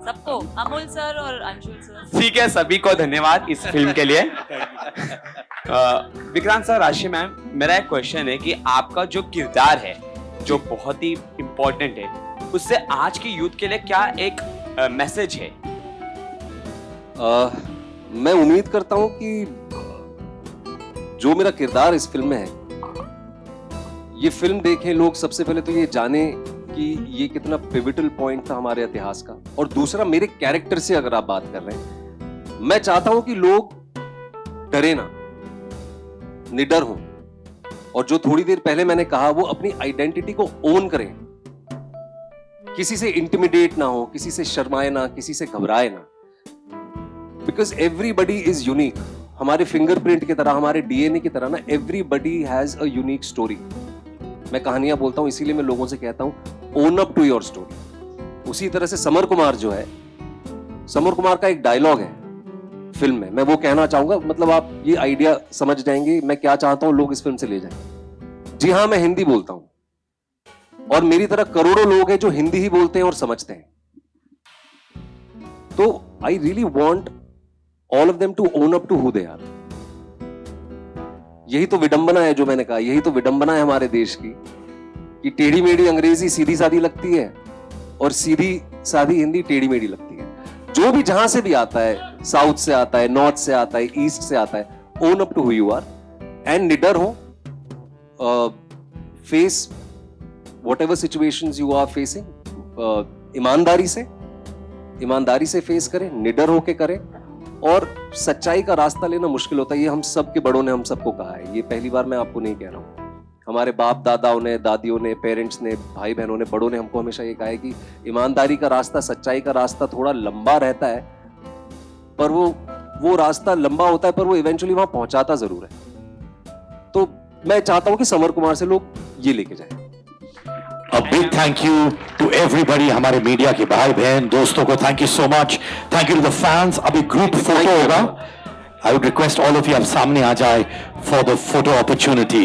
D: सबको, अमोल सर और अंशुल सर.
R: ठीक है, सभी को धन्यवाद इस फिल्म के लिए. विक्रांत सर, राशि मैम, मेरा एक क्वेश्चन है कि आपका जो किरदार है, जो बहुत ही इम्पोर्टेंट है, उससे आज की यूथ के लिए क्या एक मैसेज है?
G: मैं उम्मीद करता हूं कि जो मेरा किरदार इस फिल्म में है ये फिल्म देखें लोग, सबसे पहले तो ये जाने कि ये कितना पिवटल पॉइंट था हमारे इतिहास का, और दूसरा मेरे कैरेक्टर से अगर आप बात कर रहे हैं, मैं चाहता हूं कि लोग डरे ना, निडर हों, और जो थोड़ी देर पहले मैंने कहा वो अपनी आइडेंटिटी को ओन करें, किसी से इंटिमिडेट ना हो, किसी से शर्माए ना, किसी से घबराए ना, बिकॉज एवरीबडी इज यूनिक। हमारे फिंगरप्रिंट की तरह, हमारे डीएनए की तरह ना, everybody has a unique story. मैं कहानियां बोलता हूं, इसीलिए मैं लोगों से कहता हूं own up to your story. उसी तरह से समर कुमार जो है, समर कुमार का एक डायलॉग है फिल्म में, मैं वो कहना चाहूंगा, मतलब आप ये आइडिया समझ जाएंगे मैं क्या चाहता हूं लोग इस फिल्म से ले जाएं। जी हाँ, मैं हिंदी बोलता हूं, और मेरी तरह करोड़ों लोग हैं जो हिंदी ही बोलते हैं और समझते हैं। तो I really want all of them to own up to who they are. यही तो विडंबना है, जो मैंने कहा, यही तो विडंबना है हमारे देश की, कि टेढ़ी मेढ़ी अंग्रेजी सीधी सादी लगती है और सीधी सादी हिंदी टेढ़ी मेढ़ी लगती है। जो भी जहां से भी आता है, साउथ से आता है, नॉर्थ से आता है, ईस्ट से आता है, own up to who you are and निडर हो, face whatever situations you are facing, ईमानदारी से फेस करें, निडर होके करें, और सच्चाई का रास्ता लेना मुश्किल होता है। ये हम सब के बड़ों ने हम सबको कहा है, ये पहली बार मैं आपको नहीं कह रहा हूं। हमारे बाप दादाओं ने, दादियों ने, पेरेंट्स ने, भाई बहनों ने, बड़ों ने हमको हमेशा ये कहा है कि ईमानदारी का रास्ता, सच्चाई का रास्ता थोड़ा लंबा रहता है, पर वो रास्ता लंबा होता है, पर वो इवेंचुअली वहां पहुंचाता जरूर है। तो मैं चाहता हूं कि समर कुमार से लोग ये लेके जाएं।
A: A big thank you to everybody, हमारे मीडिया के भाई बहन दोस्तों को thank you so much, thank you to the fans। अभी ग्रुप फोटो होगा, I would request all of you आप सामने आ जाए for the photo opportunity।